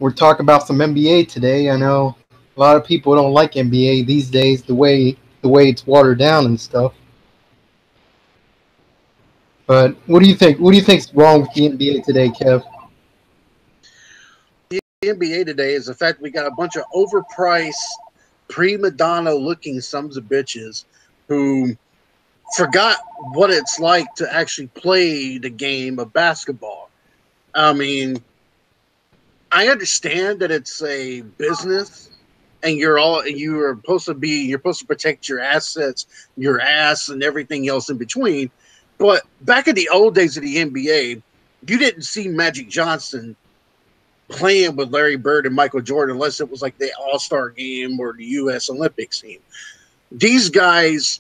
we're talking about some NBA today. I know a lot of people don't like NBA these days, the way it's watered down and stuff. But what do you think? What do you think's wrong with the NBA today, Kev? The NBA today is the fact we got a bunch of overpriced, prima donna looking sons of bitches who forgot what it's like to actually play the game of basketball. I mean, I understand that it's a business and you're supposed to protect your assets, your ass and everything else in between. But back in the old days of the NBA, you didn't see Magic Johnson playing with Larry Bird and Michael Jordan unless it was like the All-Star game or the US Olympics team. These guys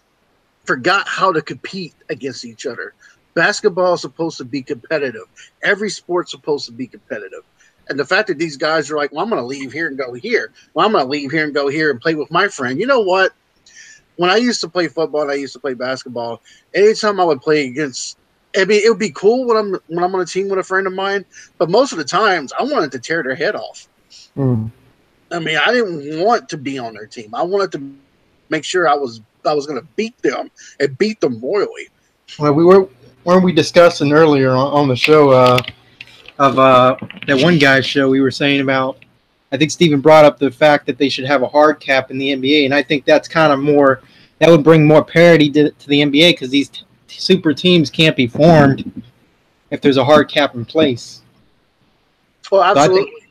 forgot how to compete against each other. Basketball is supposed to be competitive. Every sport's supposed to be competitive. And the fact that these guys are like, well, I'm going to leave here and go here. Well, I'm going to leave here and go here and play with my friend. You know what? When I used to play football and I used to play basketball, anytime I would play against, I mean, it would be cool when I'm on a team with a friend of mine, but most of the times I wanted to tear their head off. Mm. I mean, I didn't want to be on their team. I wanted to make sure I was going to beat them and beat them royally. Well, weren't we discussing earlier on the show of that one guy's show? We were saying about. I think Steven brought up the fact that they should have a hard cap in the NBA, and I think that's kind of more. That would bring more parity to the NBA because these super teams can't be formed if there's a hard cap in place. Well, absolutely. So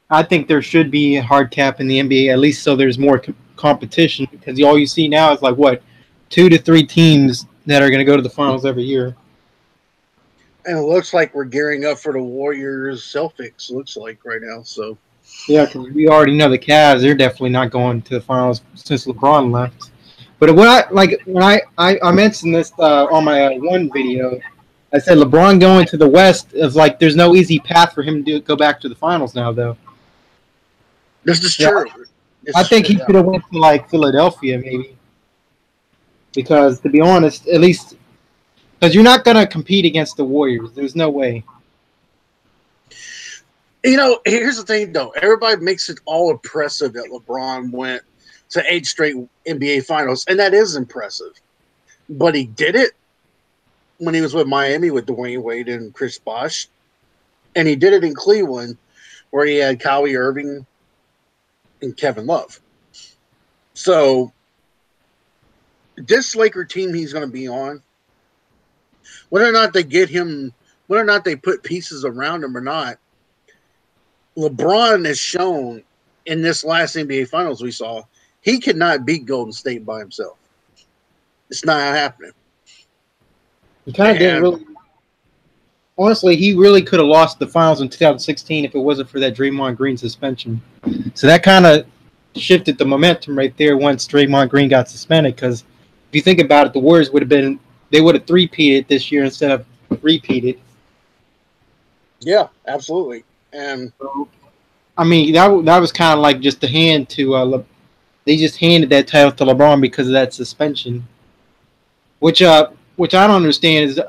I think there should be a hard cap in the NBA, at least so there's more competition, because all you see now is like, what, 2 to 3 teams that are going to go to the finals every year. And it looks like we're gearing up for the Warriors Celtics, looks like right now. So yeah, because we already know the Cavs, they're definitely not going to the finals since LeBron left. But when I mentioned this on my one video, I said LeBron going to the West is like there's no easy path for him to go back to the finals now, though. This is true. I think he could have went to like Philadelphia maybe, because to be honest, at least because you're not gonna compete against the Warriors. There's no way. You know, here's the thing though. Everybody makes it all impressive that LeBron went to 8 straight NBA finals, and that is impressive. But he did it when he was with Miami with Dwayne Wade and Chris Bosh. And he did it in Cleveland where he had Kyrie Irving and Kevin Love. So this Laker team he's going to be on, whether or not they get him, whether or not they put pieces around him or not, LeBron has shown in this last NBA Finals we saw he cannot beat Golden State by himself. It's not happening. He kind of didn't really. Honestly, he really could have lost the finals in 2016 if it wasn't for that Draymond Green suspension. So that kind of shifted the momentum right there once Draymond Green got suspended. Because if you think about it, the Warriors would have three-peated this year instead of repeated. Yeah, absolutely. And I mean, that was kind of like just the hand to. They just handed that title to LeBron because of that suspension, which I don't understand is.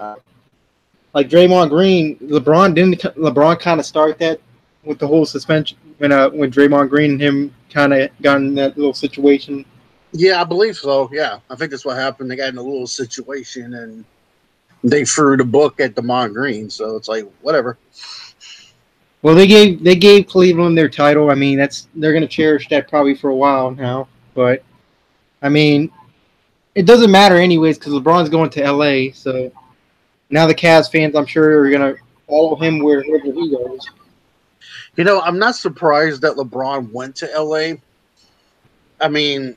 Like Draymond Green, LeBron kind of start that with the whole suspension when Draymond Green and him kind of got in that little situation. Yeah, I believe so. Yeah, I think that's what happened. They got in a little situation and they threw the book at Draymond Green. So it's like whatever. Well, they gave Cleveland their title. I mean, they're going to cherish that probably for a while now. But I mean, it doesn't matter anyways because LeBron's going to LA, so. Now the Cavs fans, I'm sure, are going to follow him wherever he goes. You know, I'm not surprised that LeBron went to L.A. I mean,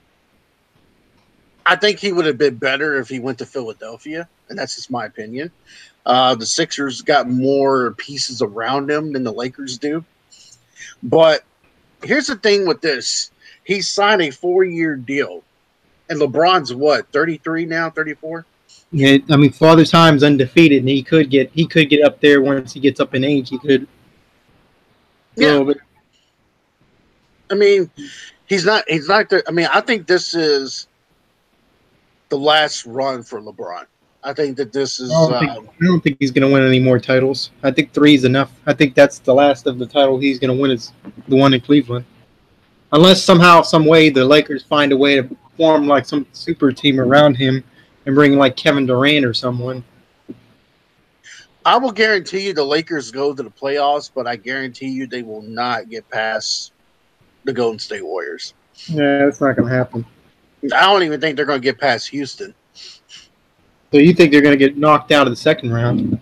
I think he would have been better if he went to Philadelphia, and that's just my opinion. The Sixers got more pieces around him than the Lakers do. But here's the thing with this. He signed a 4-year deal, and LeBron's what, 33 now, 34? Yeah, I mean, Father Time's undefeated, and he could get up there once he gets up in age. He could. Yeah. I mean, he's not there. I mean, I think this is the last run for LeBron. I think that this is. I don't think he's going to win any more titles. I think 3 is enough. I think that's the last of the title he's going to win is the one in Cleveland. Unless somehow, some way, the Lakers find a way to form like some super team around him and bring like Kevin Durant or someone. I will guarantee you the Lakers go to the playoffs, but I guarantee you they will not get past the Golden State Warriors. Yeah, that's not going to happen. I don't even think they're going to get past Houston. So you think they're going to get knocked out of the second round?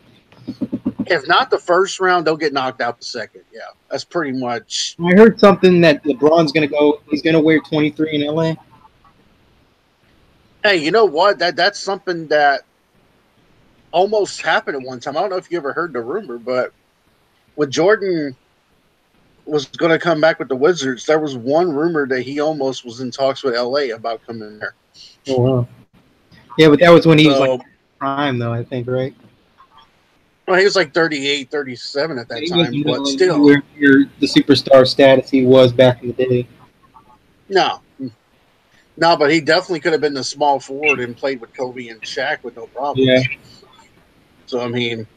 If not the first round, they'll get knocked out the second. Yeah, that's pretty much. I heard something that LeBron's going to go. He's going to wear 23 in LA. Hey, you know what? That's something that almost happened at one time. I don't know if you ever heard the rumor, but when Jordan was going to come back with the Wizards, there was one rumor that he almost was in talks with LA about coming there. Oh wow! Yeah, but that was when he was like prime, though. I think, right? Well, he was like 38, 37 at that time, but still, the superstar status he was back in the day. No, but he definitely could have been the small forward and played with Kobe and Shaq with no problem. Yeah. So I mean,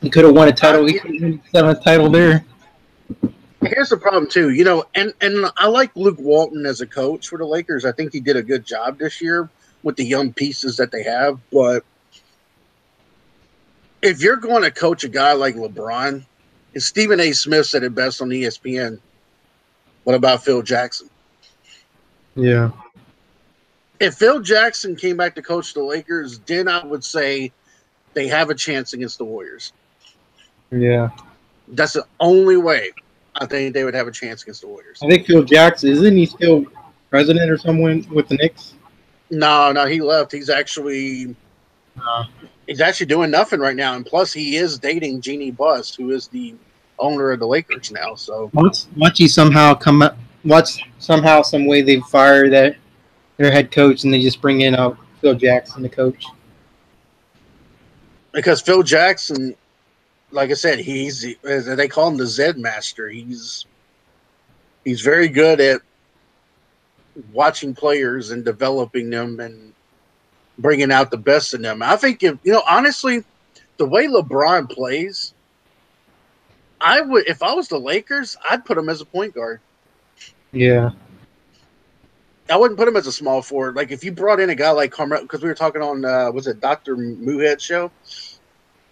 he could have won a title. He could have won a title there. Here's the problem too, you know, and I like Luke Walton as a coach for the Lakers. I think he did a good job this year with the young pieces that they have. But if you're going to coach a guy like LeBron, and Stephen A. Smith said it best on ESPN, what about Phil Jackson? Yeah. If Phil Jackson came back to coach the Lakers, then I would say they have a chance against the Warriors. Yeah. That's the only way I think they would have a chance against the Warriors. I think Phil Jackson, isn't he still president or someone with the Knicks? No, he left. He's actually doing nothing right now. And plus, he is dating Jeannie Buss, who is the owner of the Lakers now. So watch he somehow come up. Watch somehow, some way they fire their head coach and they just bring in Phil Jackson, the coach. Because Phil Jackson, like I said, they call him the Zed Master. He's very good at watching players and developing them and bringing out the best in them. I think honestly, the way LeBron plays, if I was the Lakers, I'd put him as a point guard. Yeah. I wouldn't put him as a small forward. Like if you brought in a guy like Carmelo, because we were talking on was it Dr. Moohead show?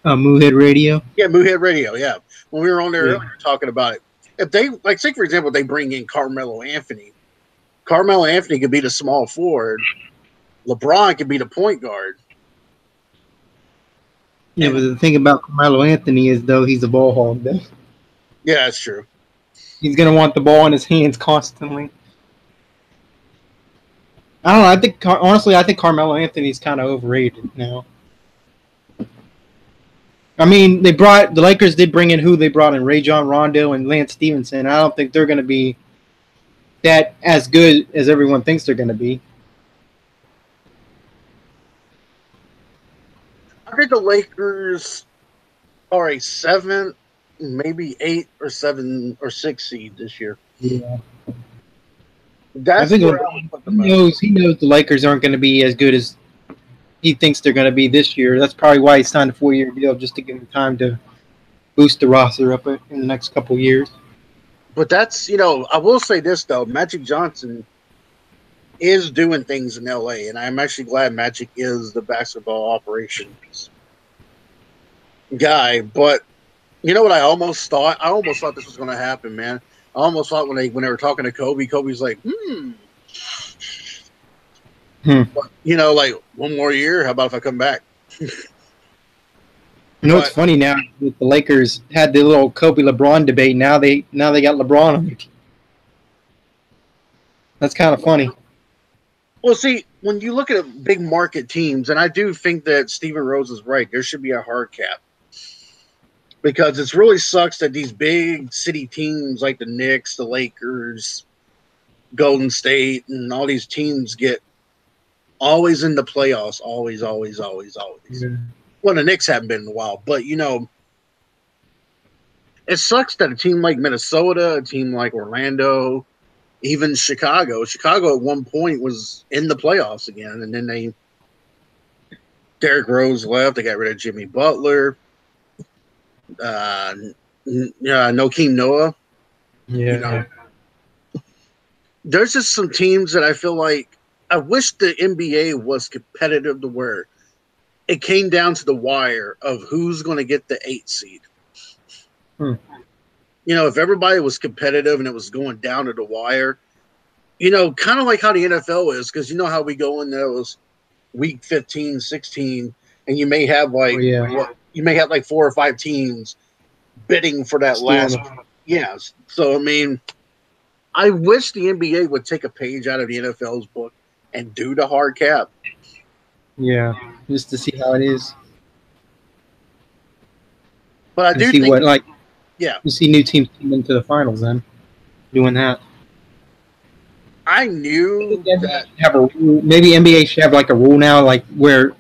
Moohead Radio. Yeah, Moohead Radio. Yeah, when we were on there earlier talking about it, if they say for example they bring in Carmelo Anthony could be the small forward. LeBron could be the point guard. Yeah, but the thing about Carmelo Anthony is though he's a ball hog. Though. Yeah, that's true. He's gonna want the ball in his hands constantly. I don't know. I think Carmelo Anthony's kind of overrated now. I mean, the Lakers did bring in who they brought in, Rajon Rondo and Lance Stevenson. I don't think they're going to be that as good as everyone thinks they're going to be. I think the Lakers are a 7, maybe 8 or 7 or 6 seed this year. Yeah. That's I think he knows the Lakers aren't going to be as good as he thinks they're going to be this year. That's probably why he signed a 4-year deal, just to give him time to boost the roster up in the next couple of years. But that's, I will say this, though. Magic Johnson is doing things in L.A., and I'm actually glad Magic is the basketball operations guy. But you know what I almost thought? I almost thought this was going to happen, man. I almost thought when they were talking to Kobe's like, But, like 1 more year. How about if I come back? It's funny now that the Lakers had the little Kobe LeBron debate. Now they got LeBron on their team. That's kind of funny. Well, see, when you look at big market teams, and I do think that Stephen Rose is right, there should be a hard cap. Because it really sucks that these big city teams like the Knicks, the Lakers, Golden State, and all these teams get always in the playoffs. Always. Yeah. Well, the Knicks haven't been in a while. But, it sucks that a team like Minnesota, a team like Orlando, even Chicago at one point was in the playoffs again. And then Derrick Rose left. They got rid of Jimmy Butler. Nokeem Noah. Yeah. You know, there's just some teams that I feel like I wish the NBA was competitive to where it came down to the wire of who's going to get the 8 seed. If everybody was competitive and it was going down to the wire, kind of like how the NFL is, because how we go in those week 15, 16, and you may have like 4 or 5 teams bidding for that last. Yes. So, I mean, I wish the NBA would take a page out of the NFL's book and do the hard cap. Yeah, just to see how it is. But I do think, you see new teams come into the finals then, doing that. I knew that have a rule. Maybe NBA should have like a rule now, like where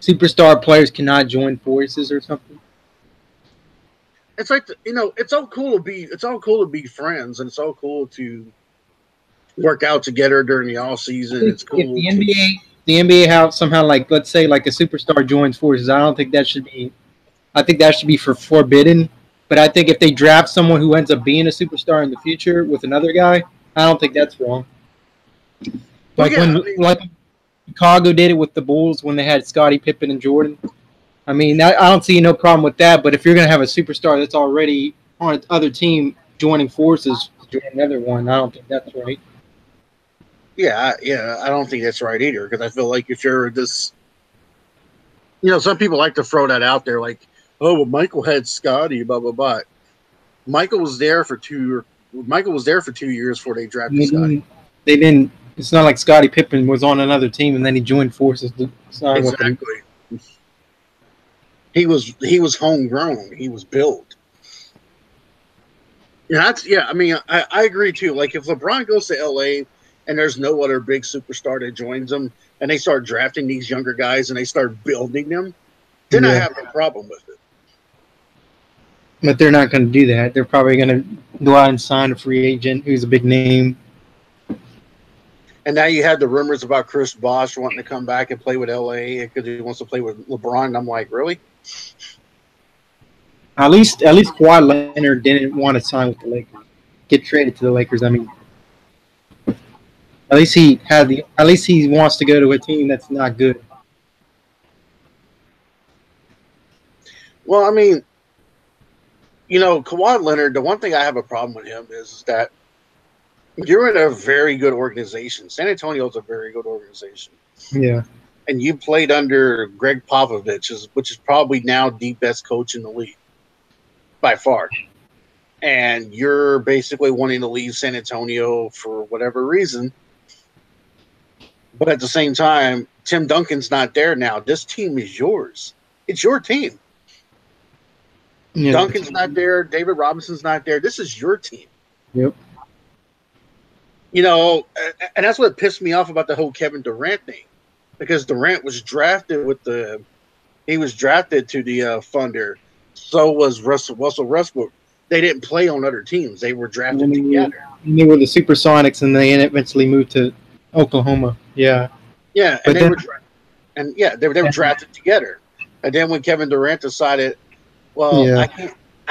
superstar players cannot join forces or something. It's like it's all cool to be friends, and it's all cool to work out together during the off season. It's cool. If the NBA have somehow, like, let's say like a superstar joins forces, I don't think that should be. I think that should be forbidden. But I think if they draft someone who ends up being a superstar in the future with another guy, I don't think that's wrong. Like Chicago did it with the Bulls when they had Scottie Pippen and Jordan. I mean, I don't see no problem with that. But if you're going to have a superstar that's already on other team joining forces to join another one, I don't think that's right. Yeah, I don't think that's right either, because I feel like if you're this, some people like to throw that out there, like, oh, well, Michael had Scottie, blah blah blah. Michael was there for 2 years before they drafted Scottie. They didn't. It's not like Scottie Pippen was on another team and then he joined forces. Exactly. He was homegrown. He was built. I mean, I agree too. Like, if LeBron goes to LA and there's no other big superstar that joins them, and they start drafting these younger guys and they start building them, then I have no problem with it. But they're not going to do that. They're probably going to go out and sign a free agent who's a big name. And now you have the rumors about Chris Bosh wanting to come back and play with LA because he wants to play with LeBron. And I'm like, really? At least Kawhi Leonard didn't want to sign with the Lakers. Get traded to the Lakers. I mean, at least he wants to go to a team that's not good. Well, I mean, Kawhi Leonard, the one thing I have a problem with him is that you're in a very good organization. San Antonio's a very good organization. Yeah. And you played under Greg Popovich, which is probably now the best coach in the league by far. And you're basically wanting to leave San Antonio for whatever reason. But at the same time, Tim Duncan's not there now. This team is yours. It's your team. Yeah. Duncan's not there. David Robinson's not there. This is your team. Yep. And that's what pissed me off about the whole Kevin Durant thing, because Durant was drafted to the Thunder. So was Russell Westbrook. They didn't play on other teams. They were drafted together. They were the Supersonics, and they eventually moved to Oklahoma. Yeah. Yeah, and they were drafted together. And then when Kevin Durant decided, I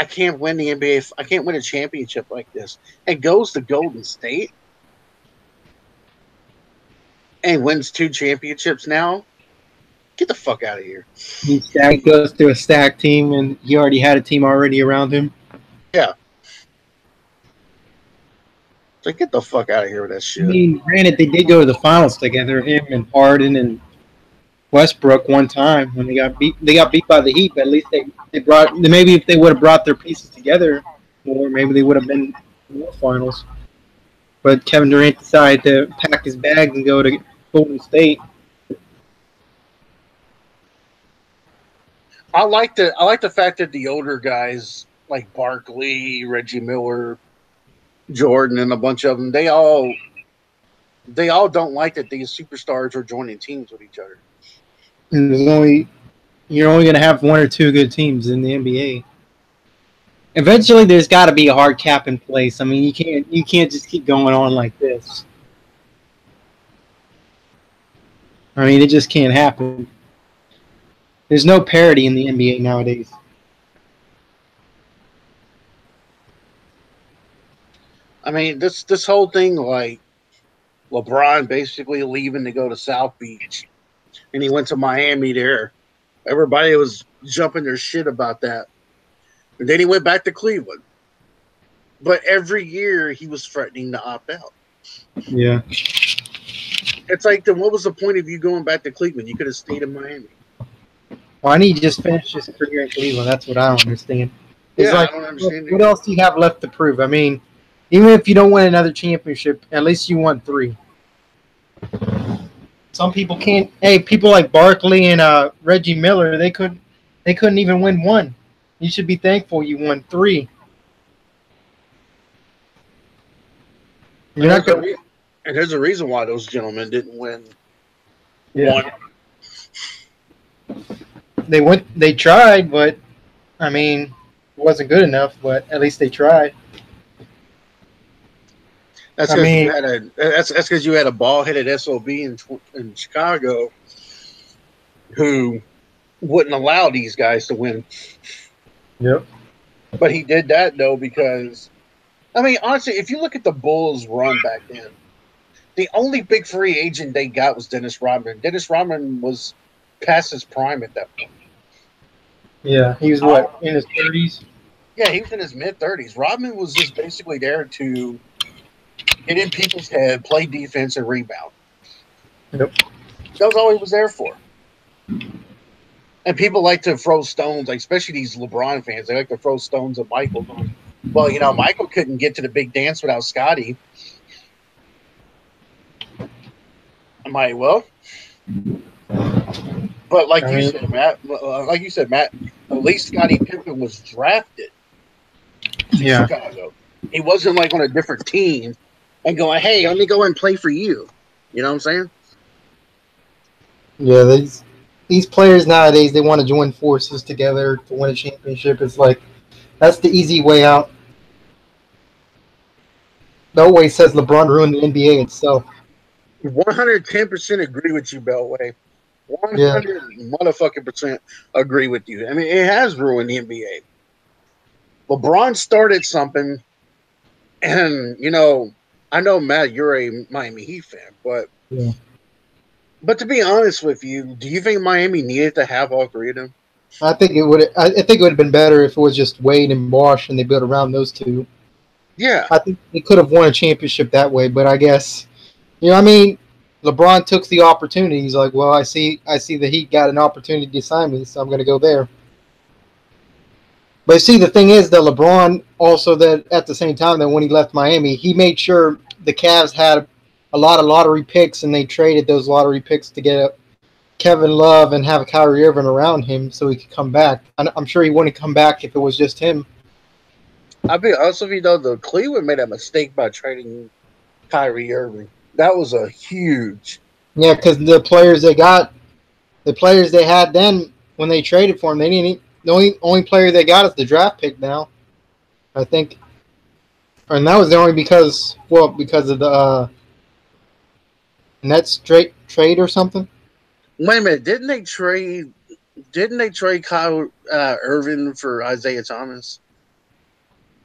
can't win the NBA. I can't win a championship like this, and goes to Golden State and wins 2 championships now. Get the fuck out of here. He goes to a stacked team, and he already had a team already around him. Yeah. So get the fuck out of here with that shit. I mean, granted, they did go to the finals together, him and Harden and Westbrook one time when they got beat. They got beat by the Heat, but at least they brought. Maybe if they would have brought their pieces together more, maybe they would have been more finals. But Kevin Durant decided to pack his bags and go to Golden State. I like the fact that the older guys like Barkley, Reggie Miller, Jordan, and a bunch of them, they all don't like that these superstars are joining teams with each other. And you're only going to have 1 or 2 good teams in the NBA. Eventually, there's got to be a hard cap in place. I mean, you can't just keep going on like this. I mean, it just can't happen. There's no parity in the NBA nowadays. I mean, this whole thing, like LeBron basically leaving to go to South Beach, and he went to Miami there. Everybody was jumping their shit about that. And then he went back to Cleveland. But every year he was threatening to opt out. Yeah. It's like, then what was the point of you going back to Cleveland? You could have stayed in Miami. Why didn't he just finish his career in Cleveland? That's what I don't understand. It's Yeah, like, I don't understand. what else do you have left to prove? I mean, even if you don't win another championship, at least you won 3. Some people can't. Hey, people like Barkley and Reggie Miller, they couldn't even win 1. You should be thankful you won 3. You're not going. And there's a reason why those gentlemen didn't win. Yeah. 1. They tried, but I mean, it wasn't good enough. But at least they tried. That's because you had a ball-headed SOB in Chicago who wouldn't allow these guys to win. Yep. But he did that though because, I mean, honestly, if you look at the Bulls' run back then, the only big free agent they got was Dennis Rodman. Dennis Rodman was past his prime at that point. Yeah, he was what, in his 30s? Yeah, he was in his mid-30s. Rodman was just basically there to get in people's head, play defense, and rebound. Yep. That was all he was there for. And people like to throw stones, like especially these LeBron fans. They like to throw stones at Michael. Well, you know, Michael couldn't get to the big dance without Scotty. I'm like, well, but like you said, Matt, at least Scottie Pippen was drafted to Chicago. He wasn't like on a different team and going, hey, let me go and play for you. You know what I'm saying? Yeah, these players nowadays, they want to join forces together to win a championship. It's like, that's the easy way out. Beltway says LeBron ruined the NBA itself. 110% agree with you, Beltway. 100 motherfucking percent agree with you. I mean, it has ruined the NBA. LeBron started something, and you know, I know Matt, you're a Miami Heat fan, but to be honest with you, do you think Miami needed to have all 3 of them? I think it would. I think it would have been better if it was just Wade and Bosh, and they built around those 2. Yeah, I think they could have won a championship that way, but I guess, you know, I mean, LeBron took the opportunity. He's like, well, I see the Heat got an opportunity to sign me, so I'm going to go there. But see, the thing is that LeBron also, that at the same time that when he left Miami, he made sure the Cavs had a lot of lottery picks, and they traded those lottery picks to get Kevin Love and have Kyrie Irving around him so he could come back. I'm sure he wouldn't come back if it was just him. I'll be honest with you, though, the Cleveland made a mistake by trading Kyrie Irving. That was a huge. Yeah, because the players they had then when they traded for him, they didn't. The only player they got is the draft pick now, I think, and that was the only because of the Nets trade or something. Wait a minute, didn't they trade Kyle Irving for Isaiah Thomas?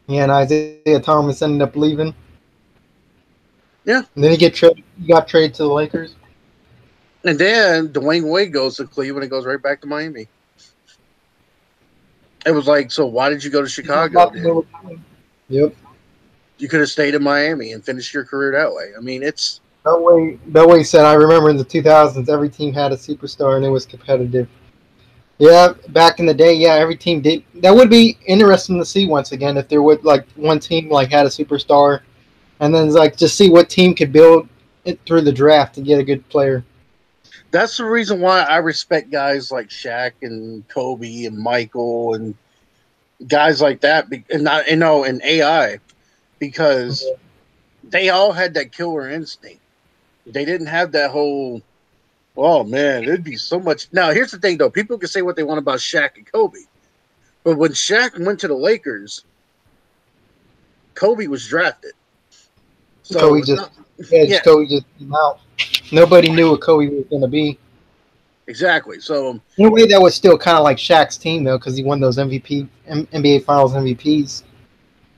Yeah, and Isaiah Thomas ended up leaving. Yeah. And then he got traded to the Lakers. And then Dwayne Wade goes to Cleveland and goes right back to Miami. It was like, so why did you go to Chicago then? Yep. You could have stayed in Miami and finished your career that way. I mean, it's... Beltway said, I remember in the 2000s, every team had a superstar and it was competitive. Yeah, back in the day, yeah, every team did. That would be interesting to see once again if there would, like, one team, like, had a superstar. And then, like, just see what team could build it through the draft to get a good player. That's the reason why I respect guys like Shaq and Kobe and Michael and guys like that, and AI, because they all had that killer instinct. They didn't have that whole, oh man, it'd be so much. Now, here's the thing, though. People can say what they want about Shaq and Kobe, but when Shaq went to the Lakers, Kobe was drafted. So Kobe just came out. Nobody knew what Kobe was going to be. Exactly. So in a way, that was still kind of like Shaq's team though, because he won those NBA Finals MVPs.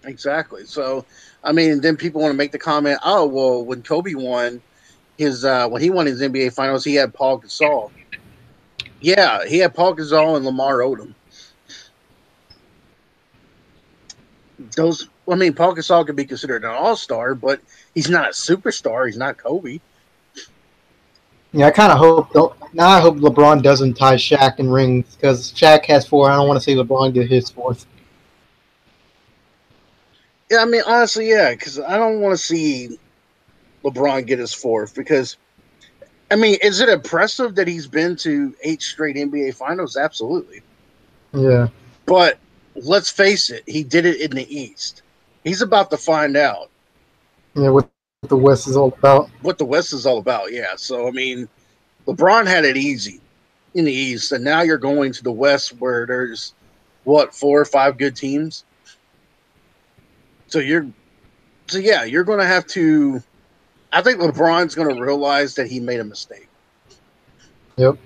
exactly. So I mean, then people want to make the comment, oh well, when Kobe won his when he won his NBA Finals, he had Paul Gasol. Yeah, he had Paul Gasol and Lamar Odom. Those, I mean, Paul Gasol could be considered an all-star, but he's not a superstar. He's not Kobe. Yeah, I kind of hope. Now I hope LeBron doesn't tie Shaq in rings because Shaq has 4. I don't want to see LeBron get his 4th. Yeah, I mean, honestly, yeah, because I don't want to see LeBron get his 4th because, I mean, is it impressive that he's been to 8 straight NBA Finals? Absolutely. Yeah. But let's face it, he did it in the East. He's about to find out. Yeah, what the West is all about. What the West is all about, yeah. So, I mean, LeBron had it easy in the East, and now you're going to the West where there's, what, 4 or 5 good teams? So you're going to have to. I think LeBron's going to realize that he made a mistake. Yep.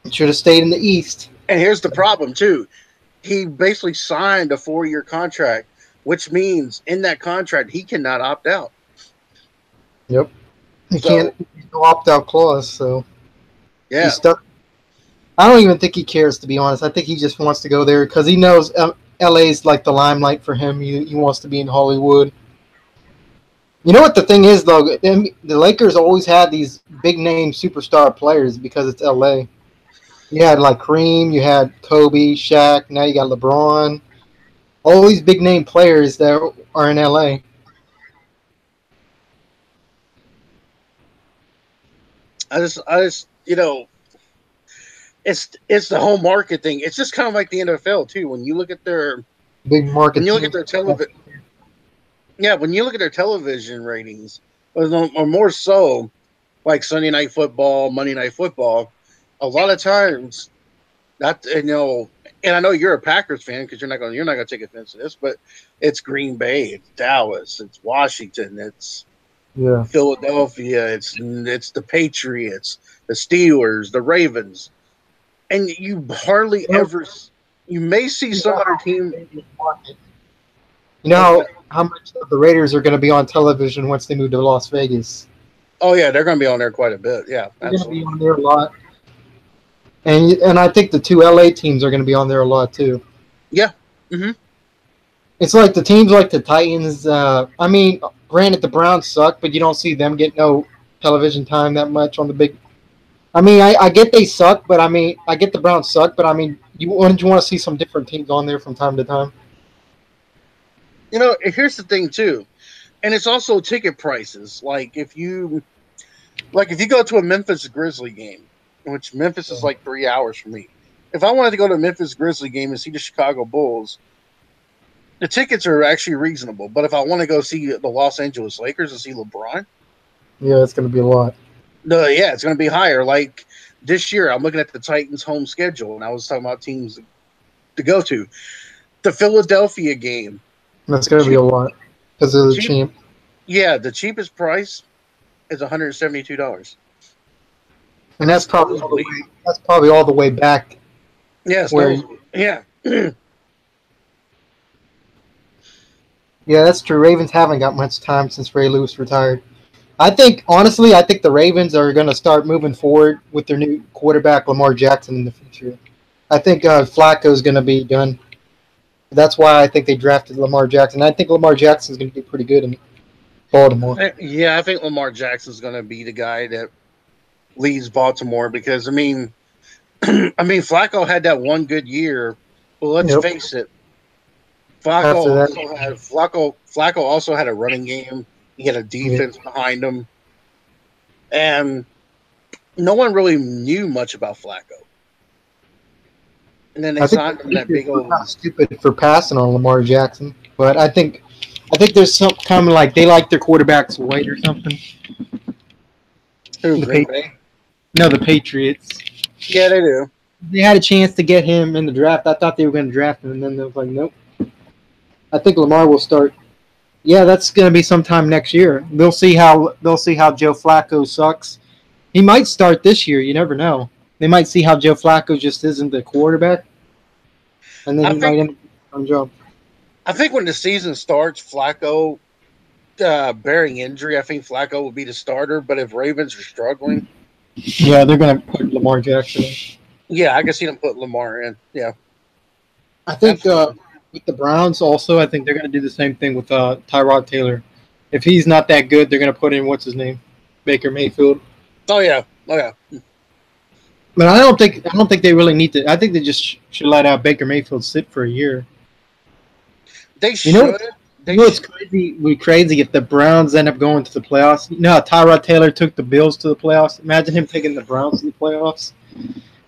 He should have stayed in the East. And here's the problem, too. He basically signed a 4-year contract, which means in that contract, he cannot opt out. Yep. He can't. No opt-out clause, so yeah. He's stuck. I don't even think he cares, to be honest. I think he just wants to go there because he knows LA's like the limelight for him. He wants to be in Hollywood. You know what the thing is, though? The Lakers always had these big-name superstar players because it's LA. You had, like, Kareem, you had Kobe, Shaq, now you got LeBron. All these big-name players that are in LA. I just, you know, it's the whole market thing. It's just kind of like the NFL, too. When you look at their big market, when you look at their television. Yeah, when you look at their television ratings, or more so, like Sunday Night Football, Monday Night Football, a lot of times, and I know you're a Packers fan because you're not gonna take offense to this, but it's Green Bay, it's Dallas, it's Washington, it's Philadelphia, it's the Patriots, the Steelers, the Ravens, and you hardly ever. You may see some other team. You know how much of the Raiders are going to be on television once they move to Las Vegas? Oh, yeah, they're going to be on there quite a bit. Yeah, they're going to be on there a lot. And I think the 2 LA teams are going to be on there a lot, too. Yeah. Mm-hmm. It's like the teams like the Titans. I mean, granted, the Browns suck, but you don't see them get no television time that much on the big. I mean, I get they suck, but I mean, I get the Browns suck, but I mean, wouldn't you want to see some different teams on there from time to time? You know, here's the thing too, and it's also ticket prices. Like if you go to a Memphis Grizzly game, which Memphis is like 3 hours from me. If I wanted to go to a Memphis Grizzly game and see the Chicago Bulls, the tickets are actually reasonable. But if I want to go see the Los Angeles Lakers and see LeBron, yeah, it's going to be a lot. No, yeah, it's going to be higher. Like this year, I'm looking at the Titans' home schedule, and I was talking about teams to go to. The Philadelphia game. That's going to be a lot because of the champ. Yeah, the cheapest price is $172, and that's probably all the way back. Yes, yeah. Yeah, that's true. Ravens haven't got much time since Ray Lewis retired. Honestly, I think the Ravens are going to start moving forward with their new quarterback, Lamar Jackson, in the future. I think Flacco is going to be done. That's why I think they drafted Lamar Jackson. I think Lamar Jackson is going to be pretty good in Baltimore. Yeah, I think Lamar Jackson is going to be the guy that leads Baltimore because, I mean, Flacco had that one good year. Well, let's face it. Flacco also had a running game. He had a defense behind him. And no one really knew much about Flacco. And then they signed him that big old. Kind of stupid for passing on Lamar Jackson, but I think there's some kind of like they like their quarterbacks white or something. Who? The Patriots. Yeah, they do. They had a chance to get him in the draft. I thought they were going to draft him, and then they were like, nope. I think Lamar will start. Yeah, that's going to be sometime next year. They'll see how Joe Flacco sucks. He might start this year. You never know. They might see how Joe Flacco just isn't the quarterback, and then I he might think end up on job. I think when the season starts, Flacco bearing injury, I think Flacco will be the starter. But if Ravens are struggling, Yeah, they're gonna put Lamar Jackson in. yeah, I can see them put Lamar in. Yeah, I think absolutely. with the Browns also, I think they're gonna do the same thing with Tyrod Taylor. If he's not that good, they're gonna put in what's his name, Baker Mayfield. Oh yeah, oh yeah. But I don't think they really need to. I think they just should let out Baker Mayfield sit for a year. They You know, should. you They know what's should. crazy? Would be crazy if the Browns end up going to the playoffs. You know how Tyrod Taylor took the Bills to the playoffs. Imagine him taking the Browns to the playoffs,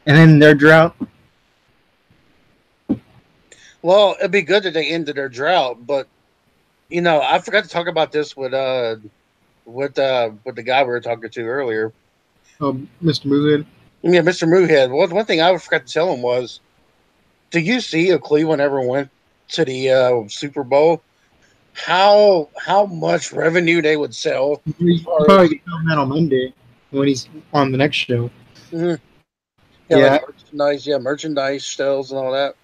and then their drought. Well, it'd be good that they ended their drought, but I forgot to talk about this with the guy we were talking to earlier. Mr. Moohead. Yeah, Mr. Moohead. One thing I forgot to tell him was, do you see if Cleveland ever went to the Super Bowl? How much revenue they would sell as He's far probably as gonna come out on Monday when he's on the next show. mhm, yeah, like Yeah, merchandise, merchandise sales and all that.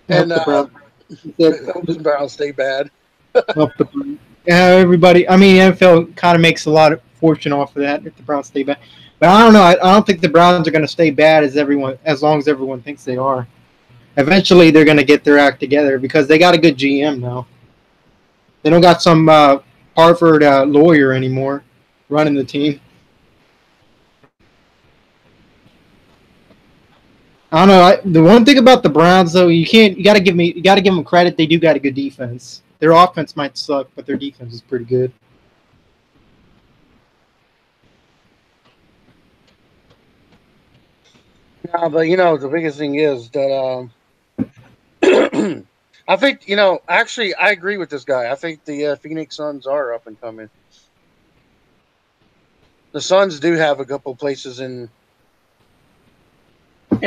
I hope And the Browns. hopes and Browns stay bad. Hope the, yeah, everybody. I mean, NFL kind of makes a lot of fortune off of that if the Browns stay bad. But I don't know. I don't think the Browns are going to stay bad as long as everyone thinks they are. Eventually, they're going to get their act together because they got a good GM now. They don't got some Harvard lawyer anymore running the team. I don't know. The one thing about the Browns, though, you got to give them credit. They do got a good defense. Their offense might suck, but their defense is pretty good. Now, but the biggest thing is that I think actually I agree with this guy. I think the Phoenix Suns are up and coming. The Suns do have a couple places in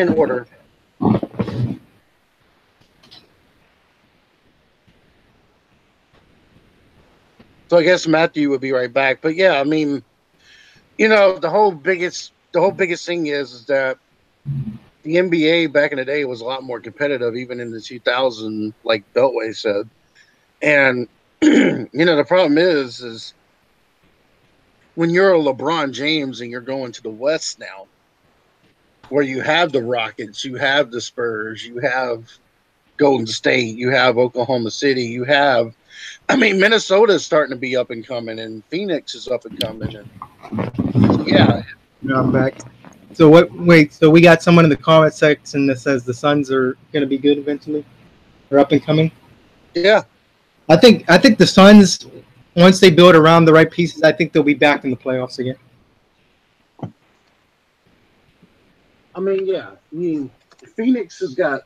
order. So I guess Matthew would be right back. But yeah, I mean, the whole biggest thing is that the NBA back in the day was a lot more competitive, even in the 2000, like Beltway said. And the problem is when you're a LeBron James and you're going to the West now, where you have the Rockets, you have the Spurs, you have Golden State, you have Oklahoma City, I mean, Minnesota's starting to be up and coming, and Phoenix is up and coming, and so yeah, No, I'm back. So what? Wait. So we got someone in the comment section that says the Suns are going to be good eventually. They're up and coming. yeah. I think the Suns, once they build around the right pieces, I think they'll be back in the playoffs again. I mean, yeah. I mean, Phoenix has got.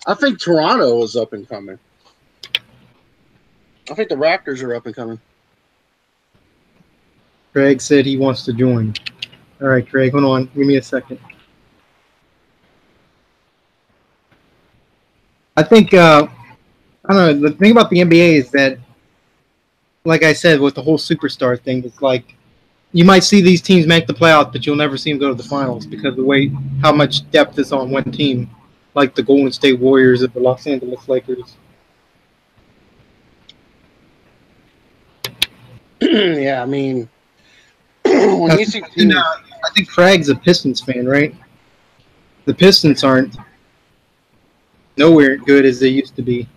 I think Toronto is up and coming. I think the Raptors are up and coming. Craig said he wants to join. All right, Craig, hold on. Give me a second. I think I don't know. The thing about the NBA is that, like I said, with the whole superstar thing, it's like you might see these teams make the playoffs, but you'll never see them go to the finals because of the way how much depth is on one team, like the Golden State Warriors or the Los Angeles Lakers. Yeah, I mean, when you see teams, I think Craig's a Pistons fan, right? The Pistons aren't nowhere good as they used to be.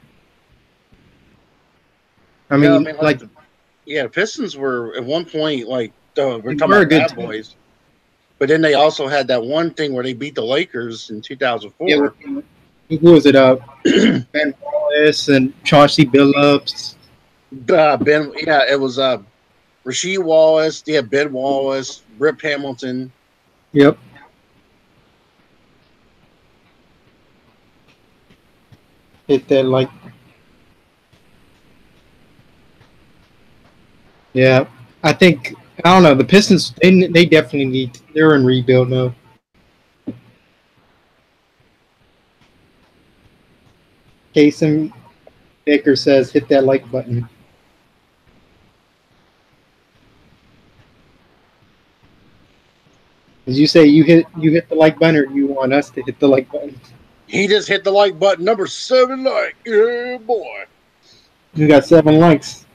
I yeah, I mean, mean, like the Pistons were at one point like we're they talking were a about good bad team. boys, but then they also had that one thing where they beat the Lakers in Yeah, 2004. who was it? Ben Wallace and Chauncey Billups. It was Rasheed Wallace, yeah, Ben Wallace, Rip Hamilton. Yep. Hit that like. Yeah, I think I don't know. The Pistons they definitely need. They're in rebuild mode. Casey Baker says, "Hit that like button." As you say, you hit the like button, or you want us to hit the like button? He just hit the like button. Number 7 like. Yeah, boy. You got 7 likes.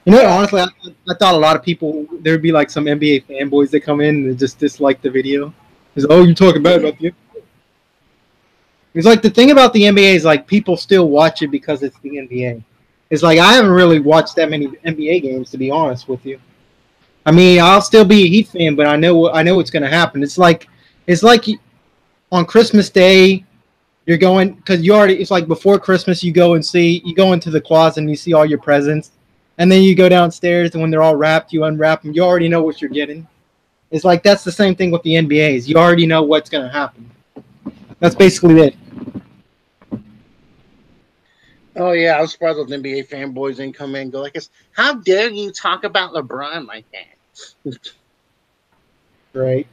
You know, honestly, I thought a lot of people, there'd be like some NBA fanboys that come in and just dislike the video. It's, oh, you're talking bad about the NBA. It's like the thing about the NBA is like people still watch it because it's the NBA. It's like I haven't really watched that many NBA games, to be honest with you. I mean, I'll still be a Heat fan, but I know what's going to happen. It's like on Christmas Day, you're going because you already. It's like before Christmas, you go into the closet and you see all your presents, and then you go downstairs and when they're all wrapped, you unwrap them. You already know what you're getting. It's like that's the same thing with the NBAs. You already know what's going to happen. That's basically it. Oh yeah, I was surprised those NBA fanboys didn't come in and go like this. How dare you talk about LeBron like that? Right.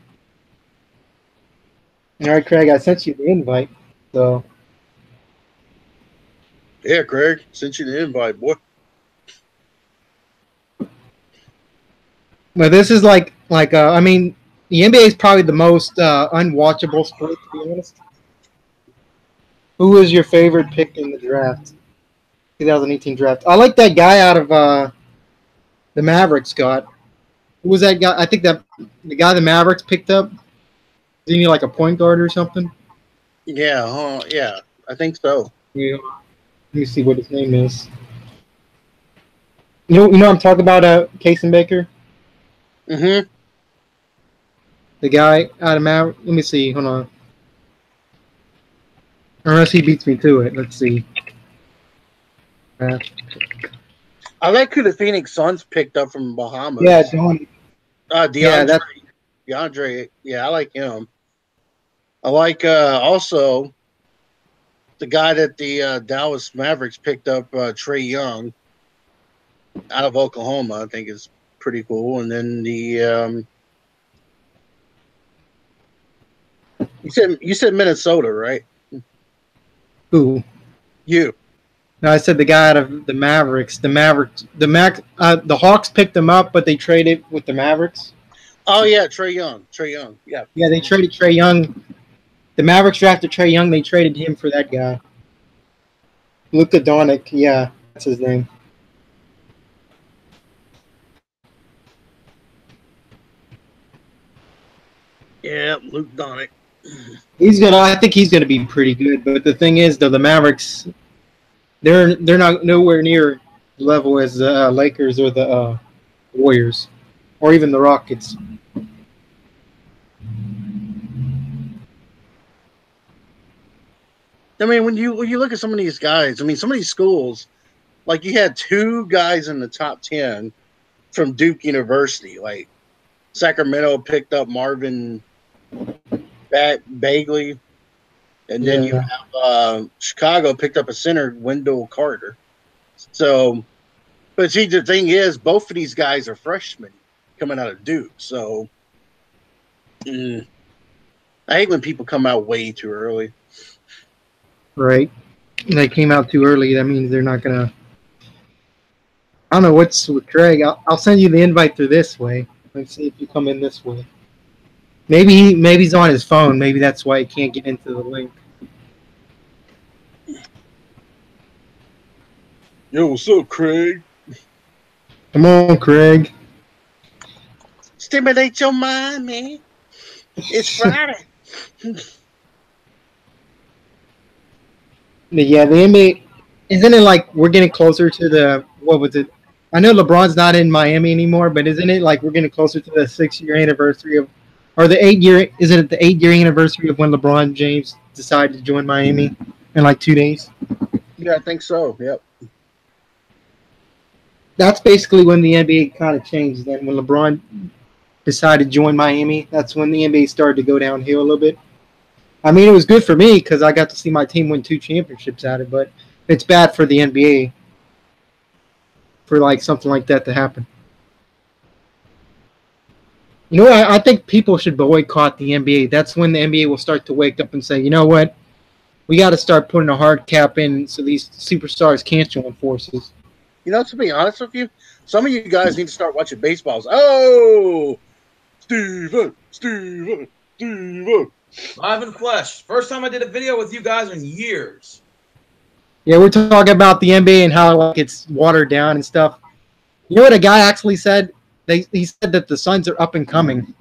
All right, Craig, I sent you the invite. So yeah, Craig, sent you the invite, boy. but this is like I mean, the NBA is probably the most unwatchable sport, to be honest. Who was your favorite pick in the draft? 2018 draft. I like that guy out of the Mavericks got. Who was that guy? I think that the guy the Mavericks picked up. Isn't he like a point guard or something? Yeah, yeah, I think so. Yeah. Let me see what his name is. You know I'm talking about Kason Baker? Mm-hmm. The guy out of Mavericks. Let me see. Hold on. Unless he beats me to it. Let's see. I like who the Phoenix Suns picked up from Bahamas. Yeah, DeAndre. DeAndre. Yeah, I like him. I like also the guy that the Dallas Mavericks picked up, Trae Young, out of Oklahoma. I think is pretty cool. And then the you said Minnesota, right? Who? You. No, I said the guy out of the Mavericks. The Hawks picked him up, but they traded with the Mavericks. Oh yeah, Trae Young. Yeah. Yeah, they traded Trae Young. The Mavericks drafted Trae Young. They traded him for that guy. Luka Doncic. Yeah, that's his name. Yeah, Luke Doncic. I think he's gonna be pretty good. But the thing is, though, the Mavericks, they're not nowhere near the level as the Lakers or the Warriors, or even the Rockets. I mean, when you look at some of these guys, I mean, some of these schools, like you had 2 guys in the top 10 from Duke University. Like Sacramento picked up Marvin Bagley, and then you have Chicago picked up a center, Wendell Carter. So, but see, the thing is, both of these guys are freshmen coming out of Duke. So, I hate when people come out way too early. Right. They came out too early. That means they're not gonna. I don't know what's with Craig. I'll send you the invite through this way. Let's see if you come in this way. Maybe he's on his phone. Maybe that's why he can't get into the link. Yo, what's up, Craig? Come on, Craig. Stimulate your mind, man. It's Friday. Yeah, the NBA, isn't it like we're getting closer to the, what was it? I know LeBron's not in Miami anymore, but isn't it like we're getting closer to the 6-year anniversary of, or the 8-year, isn't it the 8-year anniversary of when LeBron James decided to join Miami in like 2 days? Yeah, I think so. Yep. That's basically when the NBA kind of changed. Then when LeBron decided to join Miami, that's when the NBA started to go downhill a little bit. I mean, it was good for me because I got to see my team win 2 championships at it, but it's bad for the NBA for like something like that to happen. You know, I think people should boycott the NBA. That's when the NBA will start to wake up and say, you know what, we got to start putting a hard cap in so these superstars can't join forces. You know, to be honest with you, some of you guys need to start watching baseballs. Oh, Steven. Steve. Live in flesh. First time I did a video with you guys in years. Yeah, we're talking about the NBA and how like it's watered down and stuff. You know what a guy actually said? He said that the Suns are up and coming.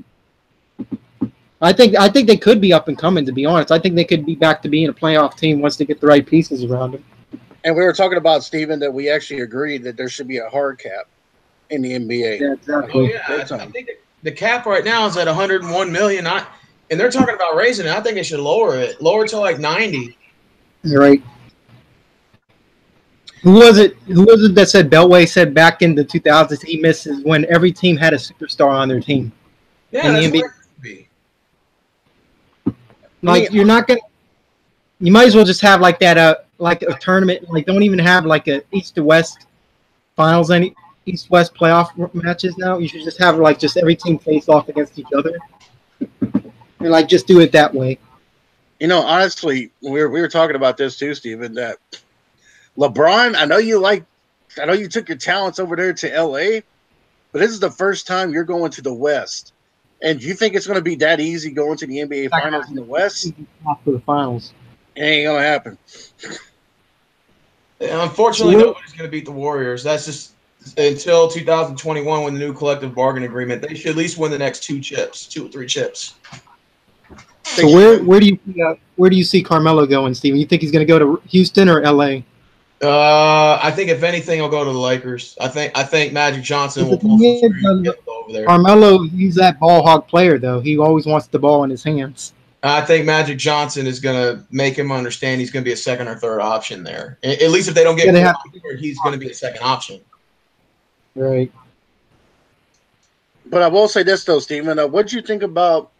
I think they could be up and coming, to be honest. I think they could be back to being a playoff team once they get the right pieces around them. And we were talking about, Steven, that we actually agreed that there should be a hard cap in the NBA. Yeah, exactly. Oh, yeah. I think the cap right now is at $101 million. And they're talking about raising it. I think they should lower it to like 90. You're right. Who was it that said Beltway said back in the 2000s he misses when every team had a superstar on their team? Yeah, that's where it should be. Like you're not gonna. You might as well just have like that. Like a tournament. Like don't even have like a East to West finals. Any East West playoff matches now. You should just have like just every team face off against each other, and like just do it that way. You know, honestly, we were talking about this too, Steven, that LeBron, I know you took your talents over there to LA, but this is the first time you're going to the West. And do you think it's going to be that easy going to the NBA Finals in the West? For the finals. It ain't going to happen. Unfortunately, nobody's going to beat the Warriors. That's just until 2021 when the new collective bargaining agreement. They should at least win the next 2 or 3 chips. So where do you see Carmelo going, Steven? You think he's going to go to Houston or LA? I think if anything, he'll go to the Lakers. I think Magic Johnson will pull over there. Carmelo, he's that ball hog player, though. He always wants the ball in his hands. I think Magic Johnson is going to make him understand he's going to be a second or third option there. At least if they don't get him, he's going to be a second option. Right. But I will say this, though, Steven. What do you think about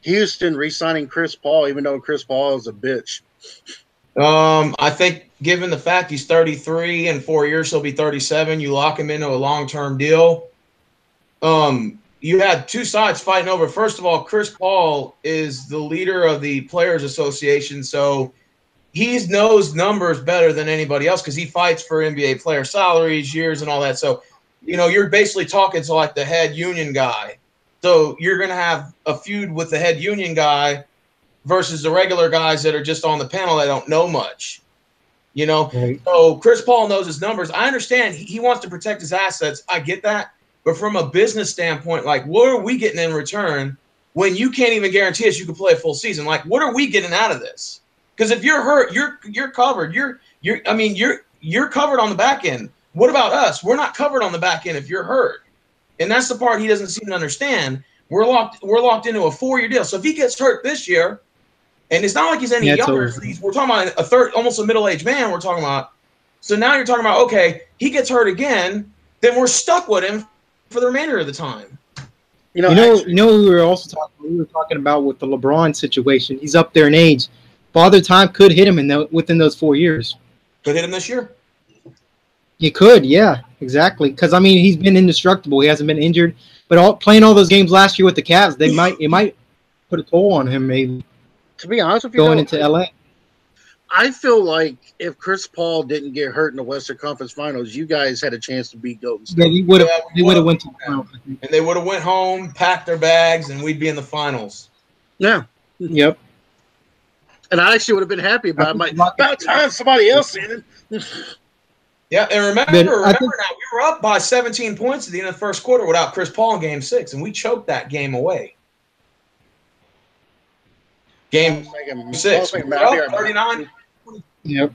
Houston re-signing Chris Paul, even though Chris Paul is a bitch? I think given the fact he's 33 in 4 years, he'll be 37. You lock him into a long-term deal. You had 2 sides fighting over. First of all, Chris Paul is the leader of the Players Association, so he knows numbers better than anybody else because he fights for NBA player salaries, years, and all that. So, you're basically talking to like the head union guy. So you're going to have a feud with the head union guy versus the regular guys that are just on the panel that don't know much, Right. So Chris Paul knows his numbers. I understand he wants to protect his assets. I get that. But from a business standpoint, like, what are we getting in return when you can't even guarantee us you can play a full season? Like, what are we getting out of this? Because if you're hurt, you're covered. You're covered on the back end. What about us? We're not covered on the back end if you're hurt. And that's the part he doesn't seem to understand. We're locked into a 4-year deal. So if he gets hurt this year, and it's not like he's any younger. We're talking about almost a middle-aged man we're talking about. So now you're talking about, okay, he gets hurt again, then we're stuck with him for the remainder of the time. We were talking about with the LeBron situation. He's up there in age. Father Time could hit him within those 4 years. Could hit him this year. You could, yeah, exactly. Because he's been indestructible. He hasn't been injured. But playing all those games last year with the Cavs, it might put a toll on him. Maybe. To be honest with you, going into LA, I feel like if Chris Paul didn't get hurt in the Western Conference Finals, you guys had a chance to beat Golden State. Yeah, they would have went to the finals, and they would have went home, packed their bags, and we'd be in the finals. Yeah. Yep. And I actually would have been happy about it. About time somebody else in it. Yeah, and remember now, we were up by 17 points at the end of the first quarter without Chris Paul in Game 6, and we choked that game away. Game 6, 39. Yep.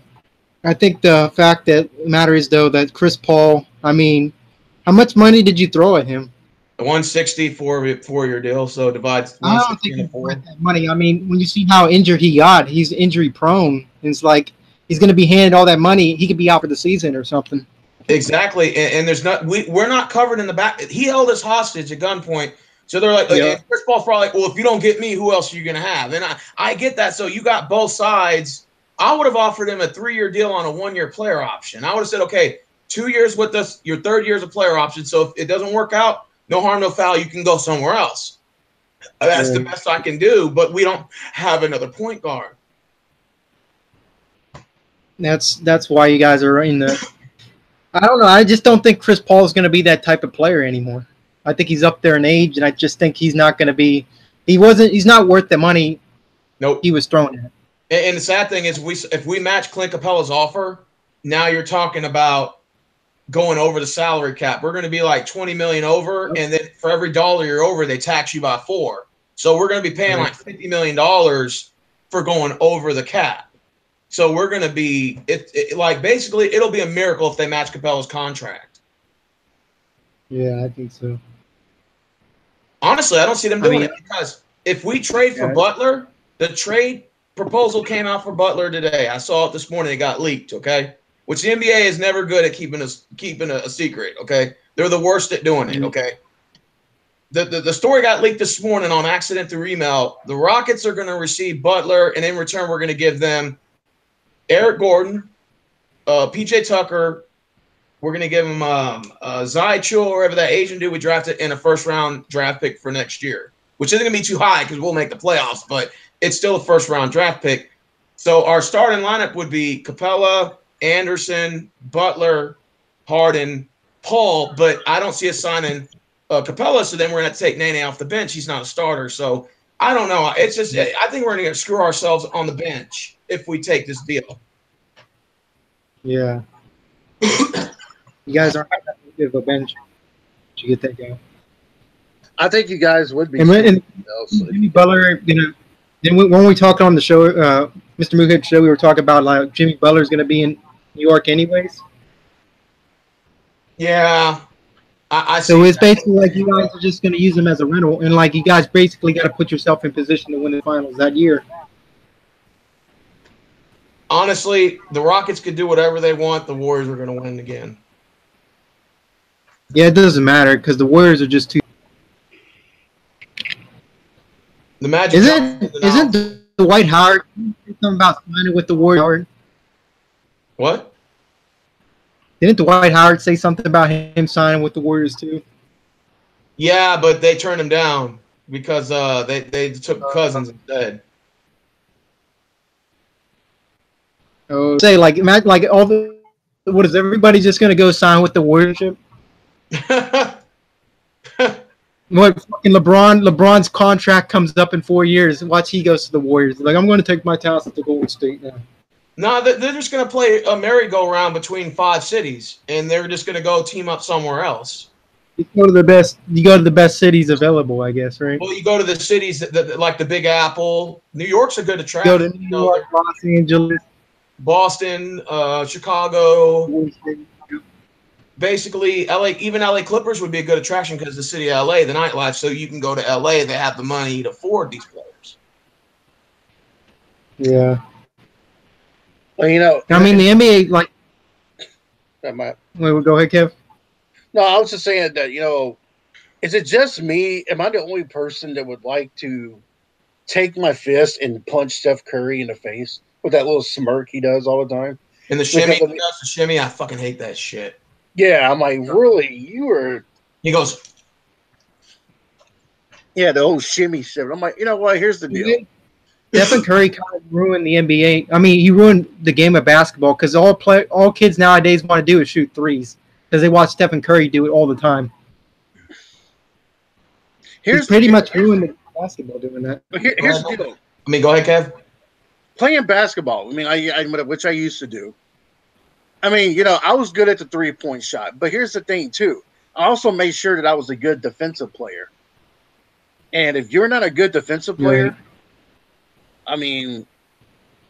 I think the fact that matters, though, that Chris Paul, how much money did you throw at him? 160 4-year deal, so divides. I don't think it's worth that money. When you see how injured he got, he's injury prone. It's like he's going to be handed all that money. He could be out for the season or something. Exactly, and there's we're not covered in the back. He held us hostage at gunpoint. So they're like, Chris Paul's probably like, well, if you don't get me, who else are you going to have? And I get that. So you got both sides. I would have offered him a 3-year deal on a 1-year player option. I would have said, okay, 2 years with us, your 3rd year is a player option. So if it doesn't work out, no harm, no foul, you can go somewhere else. That's the best I can do, but we don't have another point guard. That's why you guys are in the – I don't know. I just don't think Chris Paul is going to be that type of player anymore. I think he's up there in age, and I just think he's not going to be He's not worth the money Nope. he was thrown at. And the sad thing is, if we match Clint Capella's offer, now you're talking about going over the salary cap. We're going to be like $20 million over, and then for every dollar you're over, they tax you by 4. So we're going to be paying like $50 million for going over the cap. So we're going to be like basically it'll be a miracle if they match Capella's contract. Yeah, I think so. Honestly, I don't see them doing it because if we trade for Butler, the trade proposal came out for Butler today. I saw it this morning. It got leaked, okay? Which the NBA is never good at keeping a secret, okay? They're the worst at doing it, okay? The story got leaked this morning on accident through email. The Rockets are going to receive Butler, and in return, we're going to give them Eric Gordon, PJ Tucker. We're going to give him Zai Chul, or whatever that Asian dude we drafted, and a first-round draft pick for next year, which isn't going to be too high because we'll make the playoffs, but it's still a first-round draft pick. So our starting lineup would be Capella, Anderson, Butler, Harden, Paul, but I don't see us signing Capella, so then we're going to take Nene off the bench. He's not a starter, so I don't know. It's just I think we're going to screw ourselves on the bench if we take this deal. Yeah. You guys aren't that good of a bench to get that guy. I think you guys would be. And Jimmy Butler, then when we talked on the show, Mr. Moohead's show, we were talking about like Jimmy Butler's going to be in New York anyways. Yeah. I so it's basically like you guys are just going to use him as a rental, and like you guys basically got to put yourself in position to win the finals that year. Honestly, the Rockets could do whatever they want. The Warriors are going to win again. Yeah, it doesn't matter because the Warriors are just too. The Magic isn't Dwight Howard something about signing with the Warriors? What? Didn't Dwight Howard say something about him signing with the Warriors too? Yeah, but they turned him down because they took Cousins instead. Oh, say like all the what is everybody just gonna go sign with the Warriors? What fucking LeBron's contract comes up in 4 years. Watch, he goes to the Warriors. Like, I'm going to take my talents to Golden State now. No, they're just going to play a merry-go-round between 5 cities, and they're just going to go team up somewhere else. You go to the best cities available, I guess, right? Well, you go to the cities that like the Big Apple. New York's a good attraction. Go to New York, Los Angeles, Boston, Chicago. Basically, even LA Clippers would be a good attraction because the city of LA, the nightlife, so you can go to LA. They have the money to afford these players. Yeah. Well, I mean, the NBA, like. Wait, go ahead, Kev. No, I was just saying that, is it just me? Am I the only person that would like to take my fist and punch Steph Curry in the face with that little smirk he does all the time? And the shimmy, I fucking hate that shit. Yeah, I'm like, really? You were. He goes. Yeah, the whole shimmy shit. I'm like, you know what? Here's the deal. Stephen Curry kind of ruined the NBA. I mean, he ruined the game of basketball because all kids nowadays want to do is shoot threes because they watch Stephen Curry do it all the time. He's pretty much ruined the basketball doing that. But here's the deal. I mean, go ahead, Kev. Playing basketball. I mean, which I used to do. I mean, I was good at the 3-point shot, but here's the thing too. I also made sure that I was a good defensive player. And if you're not a good defensive player, I mean,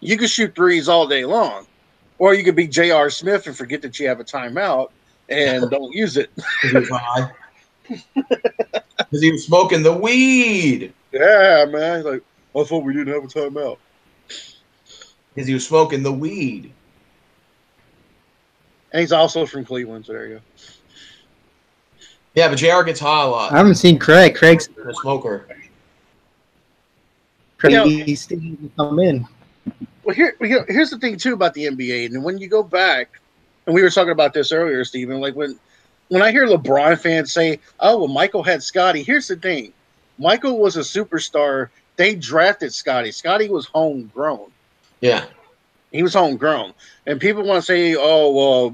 you can shoot threes all day long, or you could be J.R. Smith and forget that you have a timeout and don't use it. Because he was smoking the weed. Yeah, man. Like, I thought we didn't have a timeout. Because he was smoking the weed. And he's also from Cleveland, so there you go. Yeah, but JR gets high a lot. I haven't seen Craig. Craig's a smoker. He's still to come in. Well, here's the thing, too, about the NBA. And when you go back, and we were talking about this earlier, Steven, like when I hear LeBron fans say, oh, well, Michael had Scottie, here's the thing. Michael was a superstar. They drafted Scottie. Scottie was homegrown. Yeah. He was homegrown. And people want to say, oh,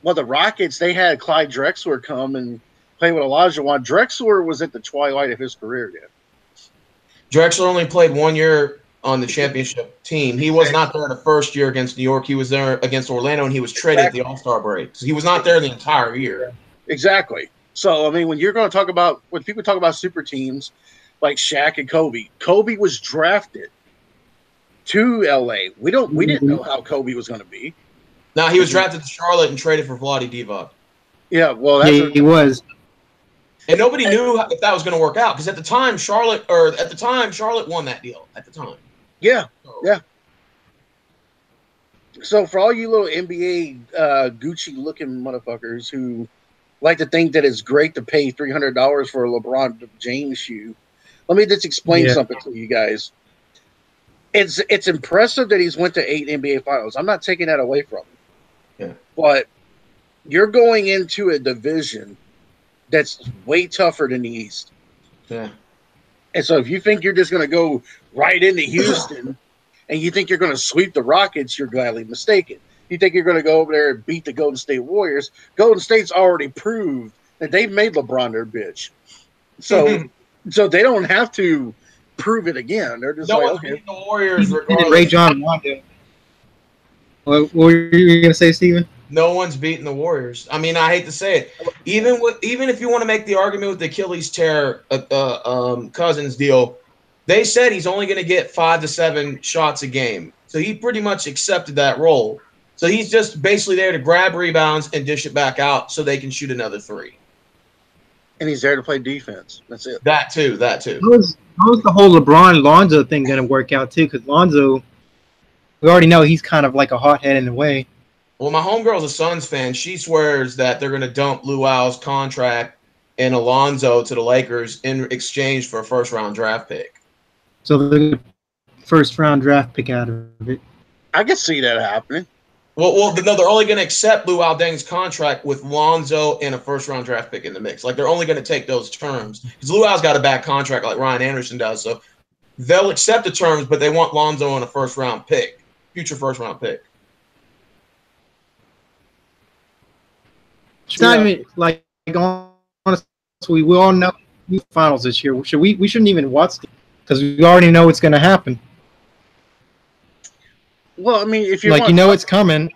well, the Rockets, they had Clyde Drexler come and play with Elijah while Drexler was at the twilight of his career then. Drexler only played 1 year on the championship team. He was not there the first year against New York. He was there against Orlando, and he was traded at the All-Star break. So he was not there the entire year. Exactly. So, I mean, when you're going to talk about, when people talk about super teams like Shaq and Kobe was drafted to LA. We didn't know how Kobe was going to be. No, he was drafted to Charlotte and traded for Vlade Divac. Yeah, well, he was. And nobody knew if that was going to work out because at the time Charlotte won that deal at the time. Yeah, yeah. So for all you little NBA Gucci looking motherfuckers who like to think that it's great to pay $300 for a LeBron James shoe, let me just explain something to you guys. It's impressive that he's went to 8 NBA Finals. I'm not taking that away from him. Yeah. But you're going into a division that's way tougher than the East. Yeah. And so if you think you're just going to go right into Houston and you think you're going to sweep the Rockets, you're gladly mistaken. You think you're going to go over there and beat the Golden State Warriors. Golden State's already proved that they've made LeBron their bitch. So so they don't have to prove it again. They're just beating the Warriors regardless. Ray John Rondo. What were you going to say, Steven? No one's beating the Warriors. I mean, I hate to say it. Even if you want to make the argument with the Achilles tear Cousins deal, they said he's only going to get 5 to 7 shots a game. So he pretty much accepted that role. So he's just basically there to grab rebounds and dish it back out so they can shoot another 3. And he's there to play defense. That's it. That too. How is the whole LeBron-Lonzo thing going to work out, too? Because Lonzo, we already know he's kind of like a hothead in a way. Well, my homegirl's a Suns fan. She swears that they're going to dump Luau's contract and Alonzo to the Lakers in exchange for a first-round draft pick. So the first-round draft pick out of it. I can see that happening. Well, no, they're only going to accept Luau Deng's contract with Lonzo and a first-round draft pick in the mix. Like, they're only going to take those terms. Because Luau's got a bad contract like Ryan Anderson does. So they'll accept the terms, but they want Lonzo on a first-round pick, future first-round pick. It's not even like honestly, we all know the finals this year. We shouldn't even watch it because we already know what's going to happen. Well, I mean, if you it's coming.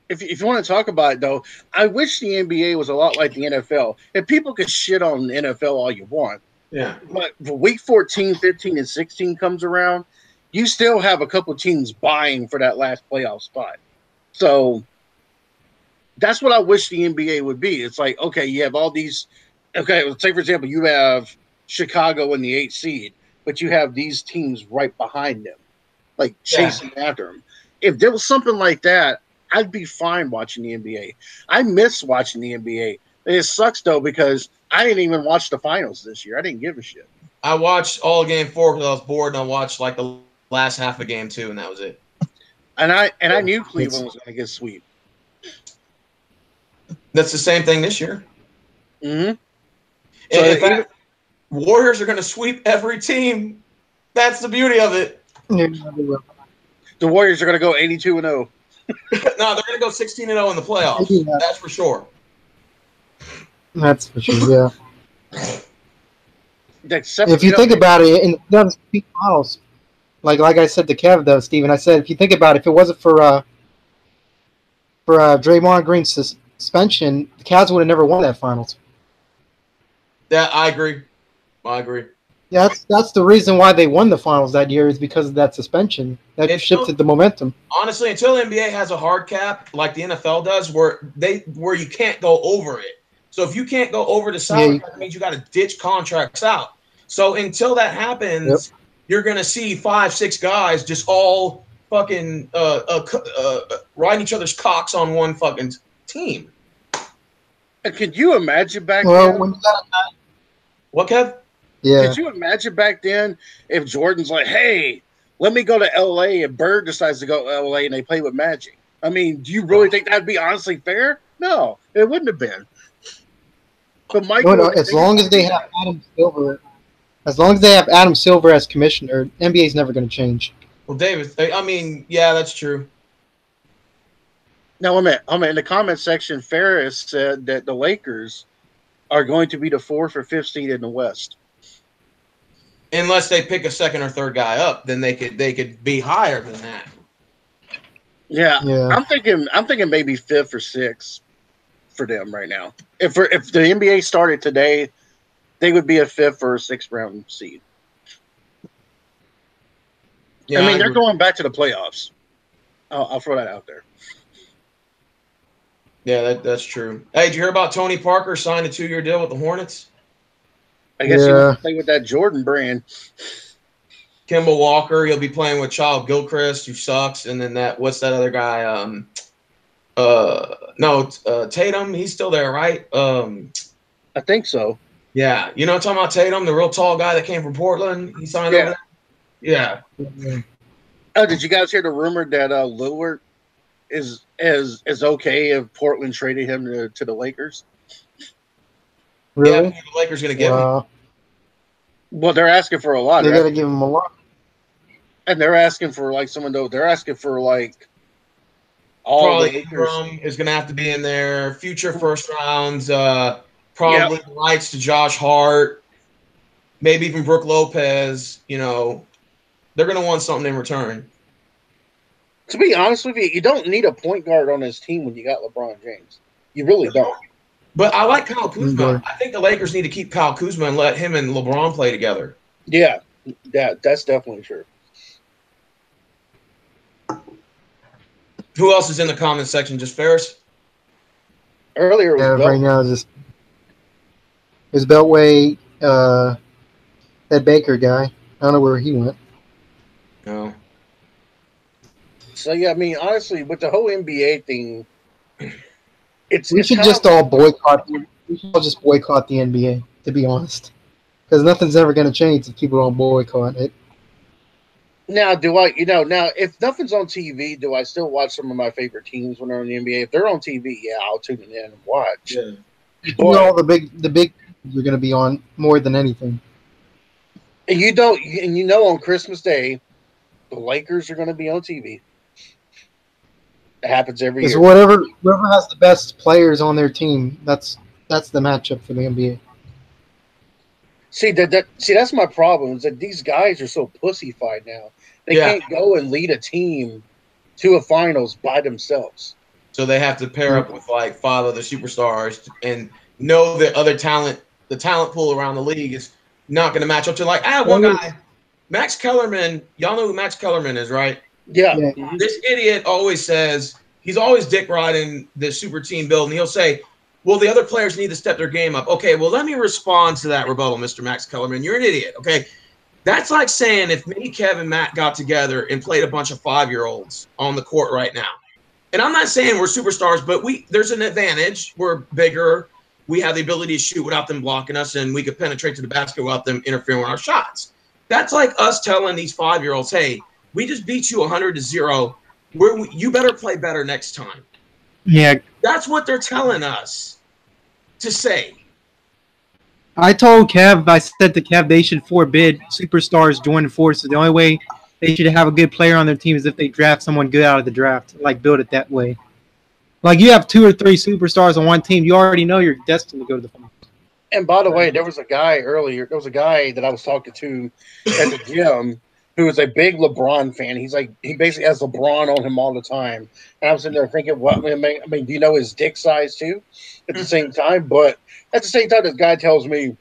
If you want to talk about it, though, I wish the NBA was a lot like the NFL. And people could shit on the NFL all you want. Yeah. But for week 14, 15, and 16 comes around, you still have a couple teams vying for that last playoff spot. So that's what I wish the NBA would be. It's like, okay, you have all these. Okay, let's say, for example, you have Chicago in the 8th seed, but you have these teams right behind them, like chasing after them. If there was something like that, I'd be fine watching the NBA. I miss watching the NBA. It sucks, though, because I didn't even watch the finals this year. I didn't give a shit. I watched all game 4 because I was bored, and I watched like the last half of game 2, and that was it. And I knew Cleveland was going to get swept. That's the same thing this year. Mm-hmm. So in fact, Warriors are going to sweep every team. That's the beauty of it. The Warriors are going to go 82-0. No, they're going to go 16-0 in the playoffs. Yeah. That's for sure. That's for sure, yeah. If you think about it, in the finals, like I said to Kev, though, Steven, I said, if you think about it, if it wasn't for Draymond Green's suspension, the Cavs would have never won that finals. Yeah, I agree. Yeah, that's the reason why they won the finals that year is because of that suspension. That shifted the momentum. Honestly, until the NBA has a hard cap like the NFL does, where you can't go over it. So if you can't go over the salary cap, that means you got to ditch contracts out. So until that happens, you're gonna see 5-6 guys just all fucking riding each other's cocks on one fucking team. Could you imagine back then? What, Kev? Yeah. Could you imagine back then if Jordan's like, hey, let me go to L.A. and Bird decides to go to L.A. and they play with Magic? I mean, do you really think that'd be honestly fair? No, it wouldn't have been. But Michael, as long as they have Adam Silver as commissioner, NBA's never going to change. Well, David, I mean, yeah, that's true. Now, in the comment section, Ferris said that the Lakers are going to be the 4th or 5th seed in the West. Unless they pick a second or third guy up, then they could be higher than that. Yeah, Yeah. I'm thinking maybe fifth or sixth for them right now. If the NBA started today, they would be a fifth or a sixth round seed. Yeah, I mean, they're going back to the playoffs. I'll throw that out there. Yeah, that's true. Hey, did you hear about Tony Parker signed a 2-year deal with the Hornets? I guess he Yeah. wants to play with that Jordan brand. Kemba Walker, he'll be playing with Child Gilchrist, who sucks, and then what's that other guy? Tatum, he's still there, right? I think so. Yeah, you know what I'm talking about, Tatum, the real tall guy that came from Portland. He signed over there. Yeah. Oh, did you guys hear the rumor that Lillard is okay if Portland traded him to the Lakers? Really? Yeah, the Lakers going to give him. Well, they're asking for a lot. They got to give him a lot. And they're asking for like someone though. They're asking for like all Probably the Lakers. Ingram is going to have to be in there. Future first rounds. Probably rights to Josh Hart. Maybe even Brooke Lopez. You know, they're going to want something in return. To be honest with you, you don't need a point guard on this team when you got LeBron James. You really don't. But I like Kyle Kuzma. I think the Lakers need to keep Kyle Kuzma and let him and LeBron play together. Yeah, that's definitely true. Who else is in the comment section? Just Ferris? Earlier, it was right now just is Beltway, that Baker guy. I don't know where he went. No. So yeah, I mean, honestly, with the whole NBA thing, we should just all boycott. We should all just boycott the NBA. To be honest, because nothing's ever going to change if people don't boycott it. Now, now if nothing's on TV, do I still watch some of my favorite teams when they're on the NBA? If they're on TV, yeah, I'll tune in and watch. Yeah. All the big you're going to be on more than anything. And on Christmas Day, the Lakers are going to be on TV. It happens every year. Whoever has the best players on their team, that's the matchup for the NBA. See that's my problem. Is that these guys are so pussyfied now. They can't go and lead a team to a finals by themselves. So they have to pair up with like 5 other superstars and know that other talent, the talent pool around the league is not going to match up to like one guy, Max Kellerman. Y'all know who Max Kellerman is, right? Yeah. This idiot always says he's always dick riding the super team build, and he'll say, well, the other players need to step their game up. Okay, well, let me respond to that rebuttal, Mr. Max Kellerman. You're an idiot, okay? That's like saying if me, Kevin, Matt got together and played a bunch of 5-year-olds on the court right now. And I'm not saying we're superstars, but there's an advantage. We're bigger. We have the ability to shoot without them blocking us, and we could penetrate to the basket without them interfering with our shots. That's like us telling these 5-year-olds, hey, we just beat you 100-0. You better play better next time. Yeah. That's what they're telling us to say. I said to Kev they should forbid superstars joining forces. The only way they should have a good player on their team is if they draft someone good out of the draft, like build it that way. Like you have 2 or 3 superstars on one team, you already know you're destined to go to the finals. And by the way, there was a guy that I was talking to at the gym who is a big LeBron fan. He basically has LeBron on him all the time. And I'm sitting there thinking, what? I mean, do you know his dick size too? At the same time, but at the same time, this guy tells me,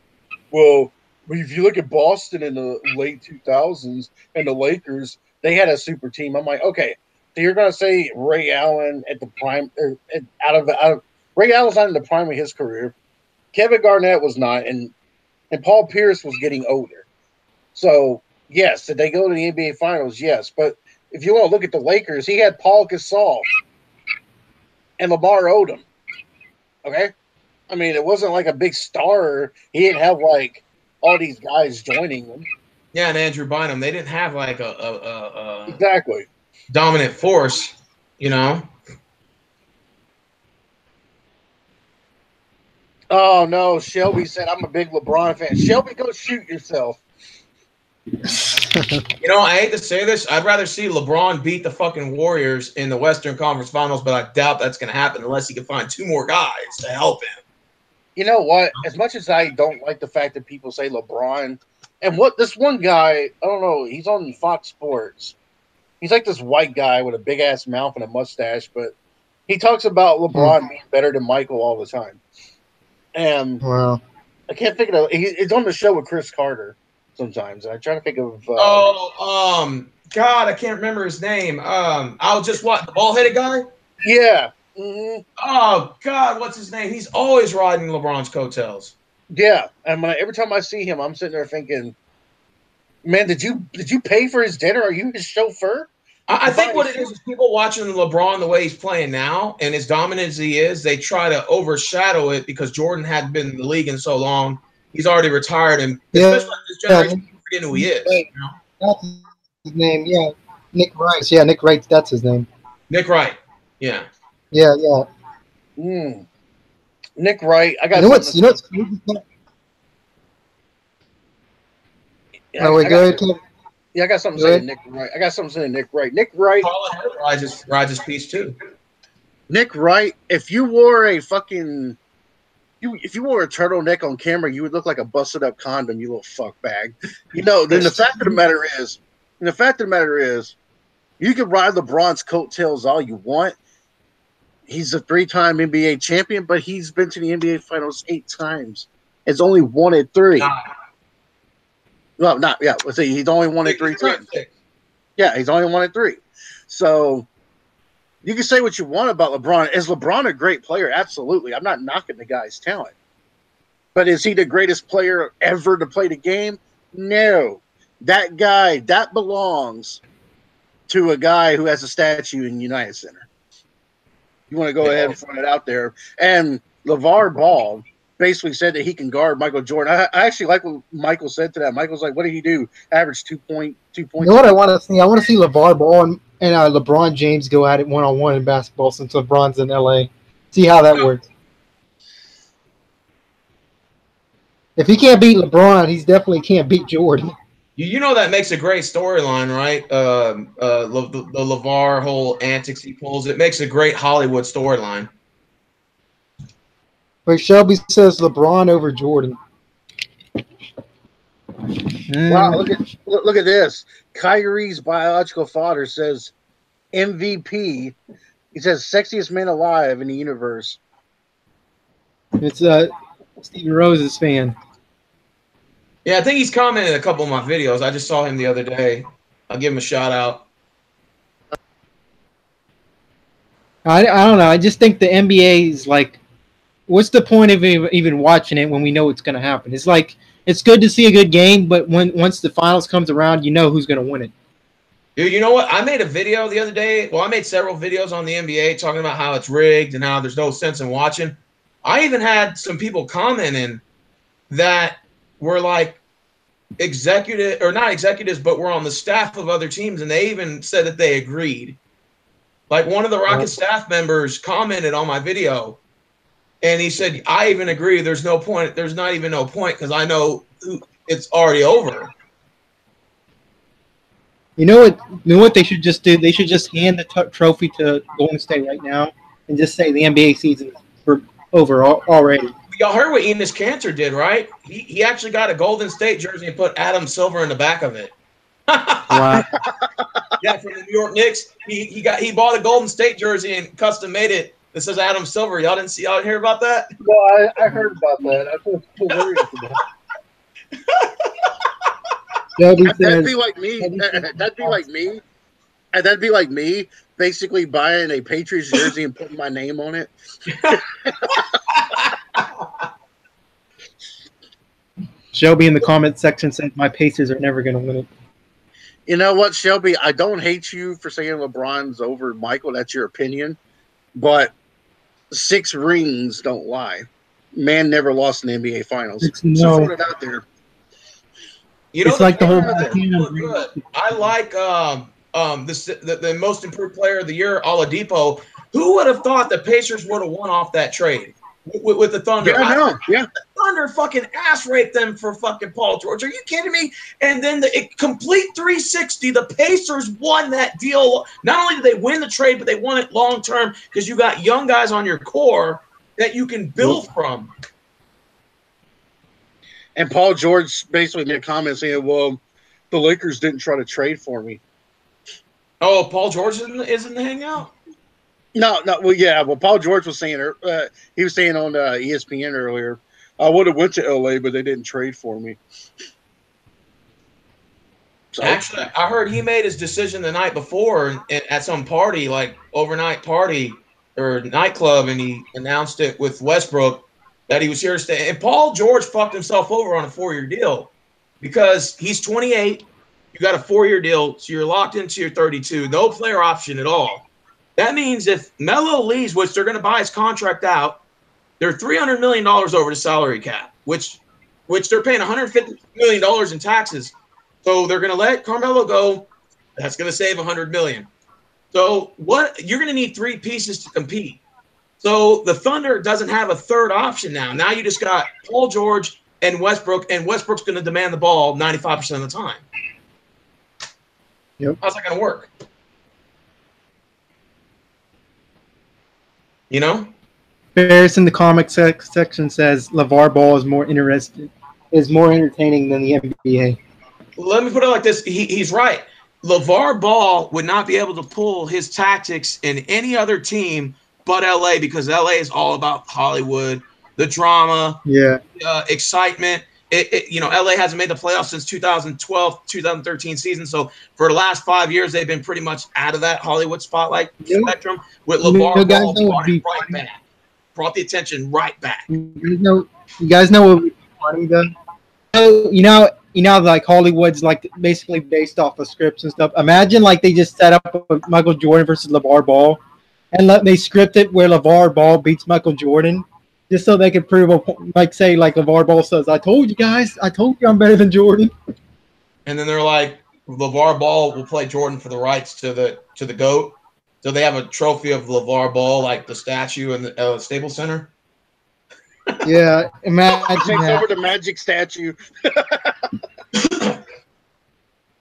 well, if you look at Boston in the late 2000s and the Lakers, they had a super team. I'm like, okay, so you're gonna say Ray Allen at the prime, Ray Allen's not in the prime of his career. Kevin Garnett was not, and Paul Pierce was getting older. So yes, did they go to the NBA Finals? Yes, but if you want to look at the Lakers, he had Paul Gasol and Lamar Odom. Okay, I mean it wasn't like a big star. He didn't have like all these guys joining him. Yeah, and Andrew Bynum, they didn't have like a exactly dominant force, you know. Oh no, Shelby said I'm a big LeBron fan. Shelby, go shoot yourself. You know, I hate to say this. I'd rather see LeBron beat the fucking Warriors in the Western Conference Finals, but I doubt that's going to happen unless he can find 2 more guys to help him. You know what? As much as I don't like the fact that people say LeBron And what this one guy, I don't know, he's on Fox Sports. He's like this white guy with a big ass mouth and a mustache, but he talks about LeBron being better than Michael all the time. And Wow. I can't think of it's on the show with Chris Carter sometimes. I try to think of God, I can't remember his name. I'll just watch the ball-headed guy. Yeah. Mm-hmm. Oh God, what's his name? He's always riding LeBron's coattails. Yeah, and every time I see him, I'm sitting there thinking, "Man, did you pay for his dinner? Are you his chauffeur?" I think what it is people watching LeBron the way he's playing now and as dominant as he is, they try to overshadow it because Jordan hadn't been in the league in so long. He's already retired, and especially this generation, people forget who he is. You know? That's his name. Yeah, Nick Rice. Yeah, Nick Wright. That's his name. Nick Wright. Yeah. Yeah, yeah. Nick Wright. I got. You know what's Oh, wait, go ahead, Kevin. Yeah, I got something to say to Nick Wright. Nick Wright. Raja's piece too. Nick Wright. If you wore a fucking, if you wore a turtleneck on camera, you would look like a busted up condom. You little fuck bag. You know. Then the fact of the matter is, you can ride LeBron's coattails all you want. He's a 3-time NBA champion, but he's been to the NBA Finals 8 times. It's only won it 3. Well, not yeah. Let's see. He's only won it 3 times. Yeah, he's only won it 3. So you can say what you want about LeBron. Is LeBron a great player? Absolutely. I'm not knocking the guy's talent, but is he the greatest player ever to play the game? No. That guy that belongs to a guy who has a statue in United Center. You want to go ahead and throw it out there. And LeVar Ball basically said that he can guard Michael Jordan. I actually like what Michael said to that. Michael's like, what did he do? Average 2 points. You know what I want to see? I want to see LeVar Ball and LeBron James go at it one-on-one in basketball since LeBron's in LA. See how that works. If he can't beat LeBron, he definitely can't beat Jordan. You know that makes a great storyline, right? The LeVar whole antics he pulls. It makes a great Hollywood storyline. But Shelby says LeBron over Jordan. Wow, look at this. Kyrie's biological father says MVP. He says sexiest man alive in the universe. It's Steven Rose's fan. Yeah, I think he's commented a couple of my videos. I just saw him the other day. I'll give him a shout out. I don't know. I just think the NBA is like, what's the point of even watching it when we know it's going to happen? It's like, it's good to see a good game, but once the finals comes around, you know who's going to win it. Dude, you know what? I made a video the other day. Well, I made several videos on the NBA talking about how it's rigged and how there's no sense in watching. I even had some people commenting that were like executive or not executives, but were on the staff of other teams, and they even said that they agreed. Like one of the Rocket staff members commented on my video, and he said, "I even agree. There's no point. There's not even no point because I know it's already over." You know what they should just do? They should just hand the trophy to Golden State right now and just say the NBA season is over already. Y'all heard what Enes Kanter did, right? He actually got a Golden State jersey and put Adam Silver in the back of it. Wow. Yeah, from the New York Knicks. He bought a Golden State jersey and custom made it that says Adam Silver. Y'all didn't hear about that? No, I heard about that. I feel hilarious about it. That'd be like me. That'd be like me basically buying a Patriots jersey and putting my name on it. Shelby in the comment section said my Pacers are never going to win it. You know what, Shelby? I don't hate you for saying LeBron's over Michael. That's your opinion. But 6 rings don't lie. Man never lost in the NBA Finals. So put it out there. You know, it's like the whole. I like the most improved player of the year, Oladipo. Who would have thought the Pacers would have won off that trade with the Thunder? Yeah, I know. Yeah, the Thunder fucking ass raped them for fucking Paul George. Are you kidding me? And then the complete 360. The Pacers won that deal. Not only did they win the trade, but they won it long term because you got young guys on your core that you can build from. And Paul George basically made a comment saying, "Well, the Lakers didn't try to trade for me." Oh, Paul George isn't the hangout? No. Well, yeah. Well, Paul George was saying, he was saying on ESPN earlier, I would have went to LA, but they didn't trade for me. So, actually, I heard he made his decision the night before at some party, like overnight party or nightclub, and he announced it with Westbrook that he was here to stay. And Paul George fucked himself over on a 4-year deal because he's 28. You got a 4-year deal, so you're locked into your 32. No player option at all. That means if Melo leaves, which they're going to buy his contract out, they're $300 million over the salary cap, which they're paying $150 million in taxes. So they're going to let Carmelo go. That's going to save $100 million. So what you're going to need 3 pieces to compete. So the Thunder doesn't have a third option now. Now you just got Paul George and Westbrook, and Westbrook's going to demand the ball 95% of the time. Yep. How's that going to work? You know? Ferris in the comic section says LeVar Ball is more entertaining than the NBA. Let me put it like this. He's right. LeVar Ball would not be able to pull his tactics in any other team but LA because LA is all about Hollywood, the drama, excitement. LA hasn't made the playoffs since 2012, 2013 season. So for the last 5 years, they've been pretty much out of that Hollywood spotlight spectrum. With LeVar Ball, brought the attention right back. You guys know what would be funny though? Like Hollywood's like basically based off of scripts and stuff. Imagine like they just set up a Michael Jordan versus LeVar Ball, and they script it where LeVar Ball beats Michael Jordan, just so they can prove like LeVar Ball says, "I told you guys, I told you I'm better than Jordan." And then they're like, LeVar Ball will play Jordan for the rights to the GOAT. So they have a trophy of LeVar Ball, like the statue in the Staples Center. Yeah, imagine takes over the Magic statue.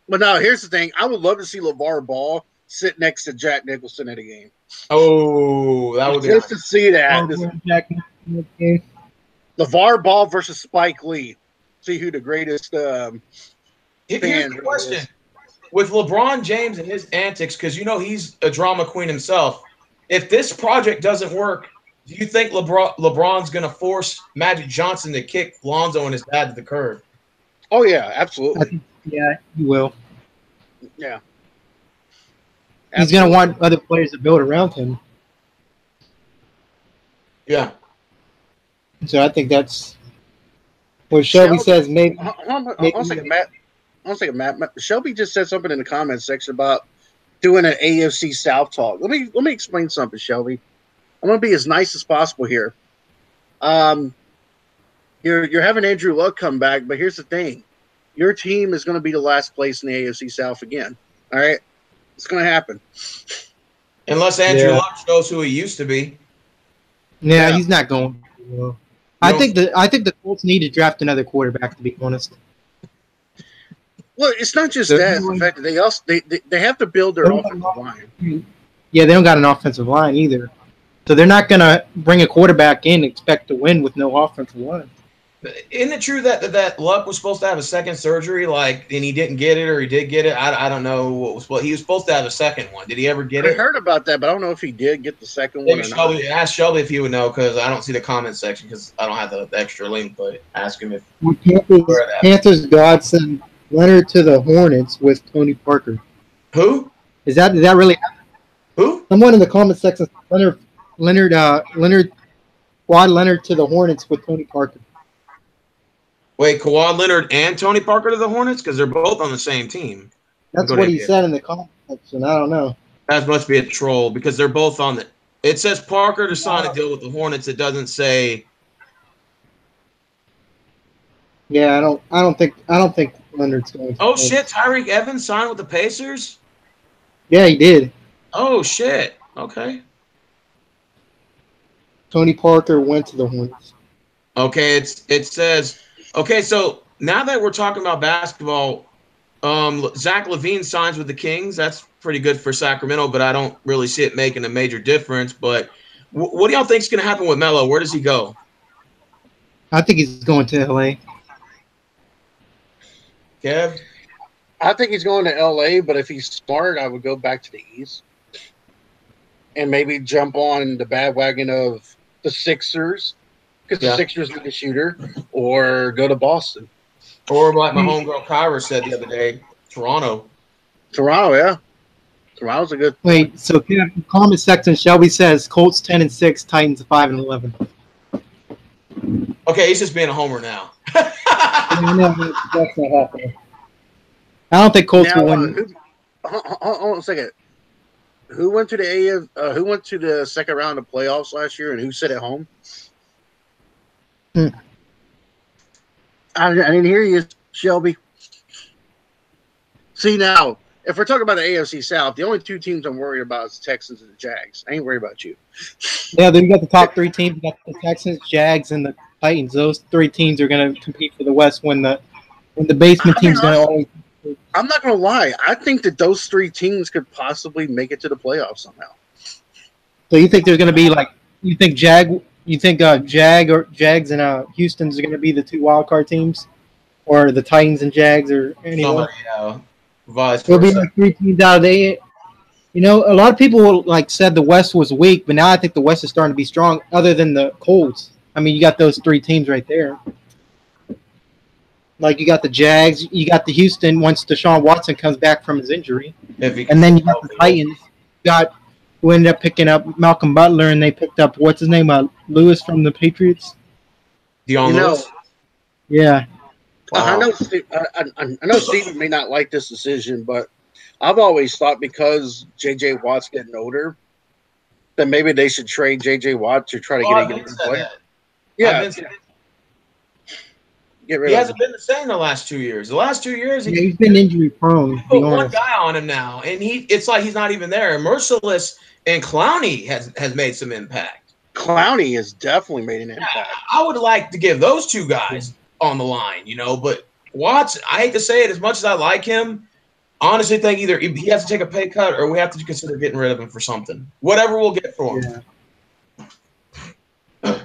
But no, here's the thing. I would love to see LeVar Ball sit next to Jack Nicholson at a game. Oh, that would be just nice to see that. LeVar Ball versus Spike Lee. See who the greatest fan Here's the question. Is. With LeBron James and his antics, because he's a drama queen himself, if this project doesn't work, do you think LeBron's going to force Magic Johnson to kick Lonzo and his dad to the curb? Oh, yeah, absolutely. Yeah, he will. Yeah. He's going to want other players to build around him. Yeah. So I think that's what Shelby says. Maybe. I'll say Matt. Shelby just said something in the comments section about doing an AFC South talk. Let me explain something, Shelby. I'm going to be as nice as possible here. You're having Andrew Luck come back, but here's the thing. Your team is going to be the last place in the AFC South again. All right? It's going to happen. Unless Andrew Luck shows who he used to be. Yeah, he's not going. Well. I think the Colts need to draft another quarterback, to be honest. Well, it's not just that. It's the fact that they have to build their offensive line. Yeah, they don't got an offensive line either. So they're not going to bring a quarterback in and expect to win with no offensive line. Isn't it true that Luck was supposed to have a second surgery, and he didn't get it, or he did get it? I don't know what he was supposed to have a second one. Did he ever get it? I heard about that, but I don't know if he did get the second one or not. Ask Shelby if he would know, because I don't see the comment section because I don't have the extra link. But ask him if Panthers God sent Leonard to the Hornets with Tony Parker. Who? Did that really happen? Who? Someone in the comment section. Leonard to the Hornets with Tony Parker. Wait, Kawhi Leonard and Tony Parker to the Hornets? Because they're both on the same team. That's what he said in the comment section. I don't know. That must be a troll because they're both on the. It says Parker to sign a deal with the Hornets. It doesn't say. Yeah, I don't think Leonard's going. Oh shit! Tyreek Evans signed with the Pacers. Yeah, he did. Oh shit! Okay. Tony Parker went to the Hornets. Okay, it says. Okay, so now that we're talking about basketball, Zach Lavine signs with the Kings. That's pretty good for Sacramento, but I don't really see it making a major difference. But what do y'all think is going to happen with Melo? Where does he go? I think he's going to LA. Kev? I think he's going to LA, but if he's smart, I would go back to the East and maybe jump on the bandwagon of the Sixers because the Sixers need a shooter, or go to Boston. Or like my homegirl Kyra said the other day, Toronto. Toronto, yeah. Toronto's a good. Wait, so comment section. Shelby says Colts 10-6, Titans 5-11. Okay, he's just being a homer now. That's not happening. I don't think Colts will win. Hold on a second. Who went to the who went to the second round of playoffs last year, and who sit at home? I didn't hear you, Shelby. See, now, if we're talking about the AFC South, the only two teams I'm worried about is the Texans and the Jags. I ain't worried about you. Yeah, then you got the top three teams. You got the Texans, Jags, and the Titans. Those three teams are going to compete for the West when the basement team's going to always. I'm not going to lie. I think that those three teams could possibly make it to the playoffs somehow. So you think there's going to be Jags and Houston's are going to be the two wild card teams, or the Titans and Jags, or anyone? There'll be like three teams out of the. You know, a lot of people said the West was weak, but now I think the West is starting to be strong. Other than the Colts, I mean, you got those three teams right there. Like you got the Jags, you got the Houston once Deshaun Watson comes back from his injury, and then you got the Titans. Who ended up picking up Malcolm Butler, and they picked up what's his name, Lewis from the Patriots. Lewis. Yeah. Wow. I know Steven may not like this decision, but I've always thought because J.J. Watt's getting older, that maybe they should trade J.J. Watt to try to get a good player. Yeah. He hasn't been the same the last 2 years. The last 2 years, he's been injury prone. Put one guy on him now, and it's like he's not even there. Merciless and Clowney has made some impact. Clowney has definitely made an impact. I would like to give those two guys on the line, but Watts, I hate to say it, as much as I like him, honestly think either he has to take a pay cut or we have to consider getting rid of him for something. Whatever we'll get for him. Yeah.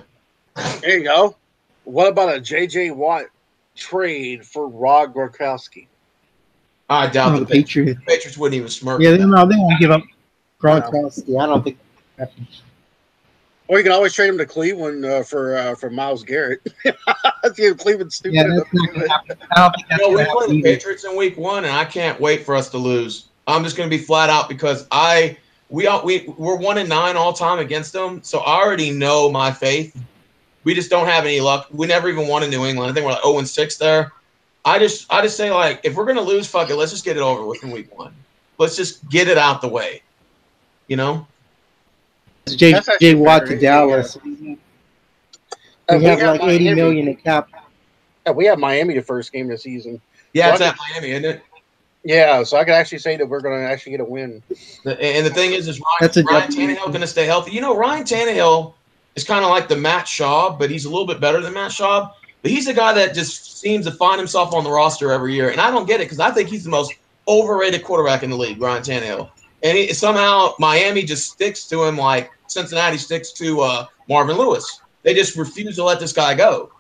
There you go. What about a J.J. Watt trade for Rob Gronkowski? I doubt the Patriots wouldn't even smirk. Yeah, they won't give up Gronkowski. I don't think that happens. Or you can always trade him to Cleveland for Myles Garrett. Cleveland's stupid. Yeah, that's not gonna happen. I don't think that's we play the Patriots in Week 1, and I can't wait for us to lose. I'm just going to be flat out because we're 1-9 all time against them, so I already know my faith. We just don't have any luck. We never even won in New England. I think we're like 0-6 there. I just say, if we're gonna lose, fuck it. Let's just get it over with in Week 1. Let's just get it out the way. J.J. Watt to Dallas. We have like $80 million in cap. We have Miami the first game of the season. Yeah, it's at Miami, isn't it? Yeah, so I can actually say that we're going to actually get a win. And the thing is Ryan Tannehill going to stay healthy? Ryan Tannehill is kind of like the Matt Schaub, but he's a little bit better than Matt Schaub. But he's a guy that just seems to find himself on the roster every year. And I don't get it because I think he's the most overrated quarterback in the league, Ryan Tannehill. And somehow Miami just sticks to him like Cincinnati sticks to Marvin Lewis. They just refuse to let this guy go,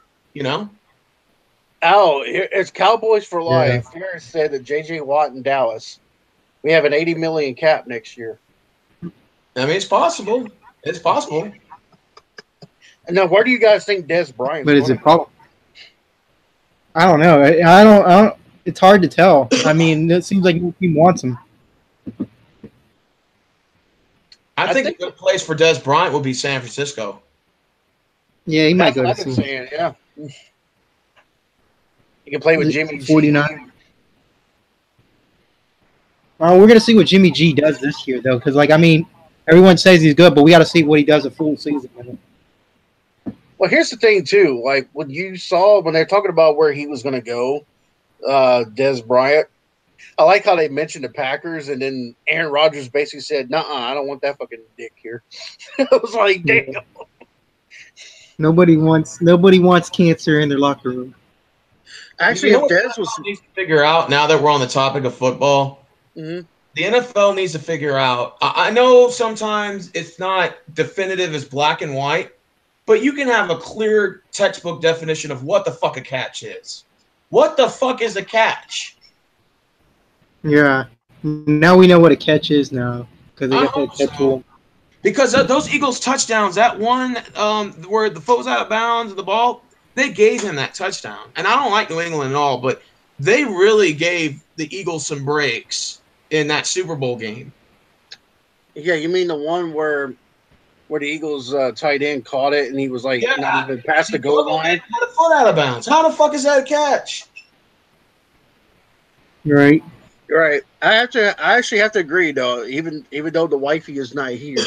Oh, it's Cowboys for life. Yeah. Harris said that J.J. Watt in Dallas. We have an $80 million cap next year. I mean, it's possible. It's possible. And now, where do you guys think Dez Bryant? But is it probably? I don't know. I don't. It's hard to tell. I mean, it seems like no team wants him. I think a good place for Dez Bryant would be San Francisco. Yeah, he might go to San Francisco. Yeah. You can play with Jimmy 49. We're going to see what Jimmy G does this year, though, because, everyone says he's good, but we got to see what he does a full season. Well, here's the thing, too. When they're talking about where he was going to go, Dez Bryant, I like how they mentioned the Packers, and then Aaron Rodgers basically said, "Nuh-uh, I don't want that fucking dick here." I was like, "Damn." Nobody wants cancer in their locker room. Actually, if Dez needs to figure out, now that we're on the topic of football, the NFL needs to figure out. I know sometimes it's not definitive as black and white, but you can have a clear textbook definition of what the fuck a catch is. What the fuck is a catch? Yeah. Now we know what a catch is now because they I got that hope catch so. rule. Because those Eagles touchdowns, that one where the foot was out of bounds, the ball, they gave him that touchdown. And I don't like New England at all, but they really gave the Eagles some breaks in that Super Bowl game. Yeah, you mean the one where the Eagles tight end caught it and he was like not even past the goal line? Had a foot out of bounds. How the fuck is that a catch? Right. Right. I actually have to agree though, even though the wifey is not here,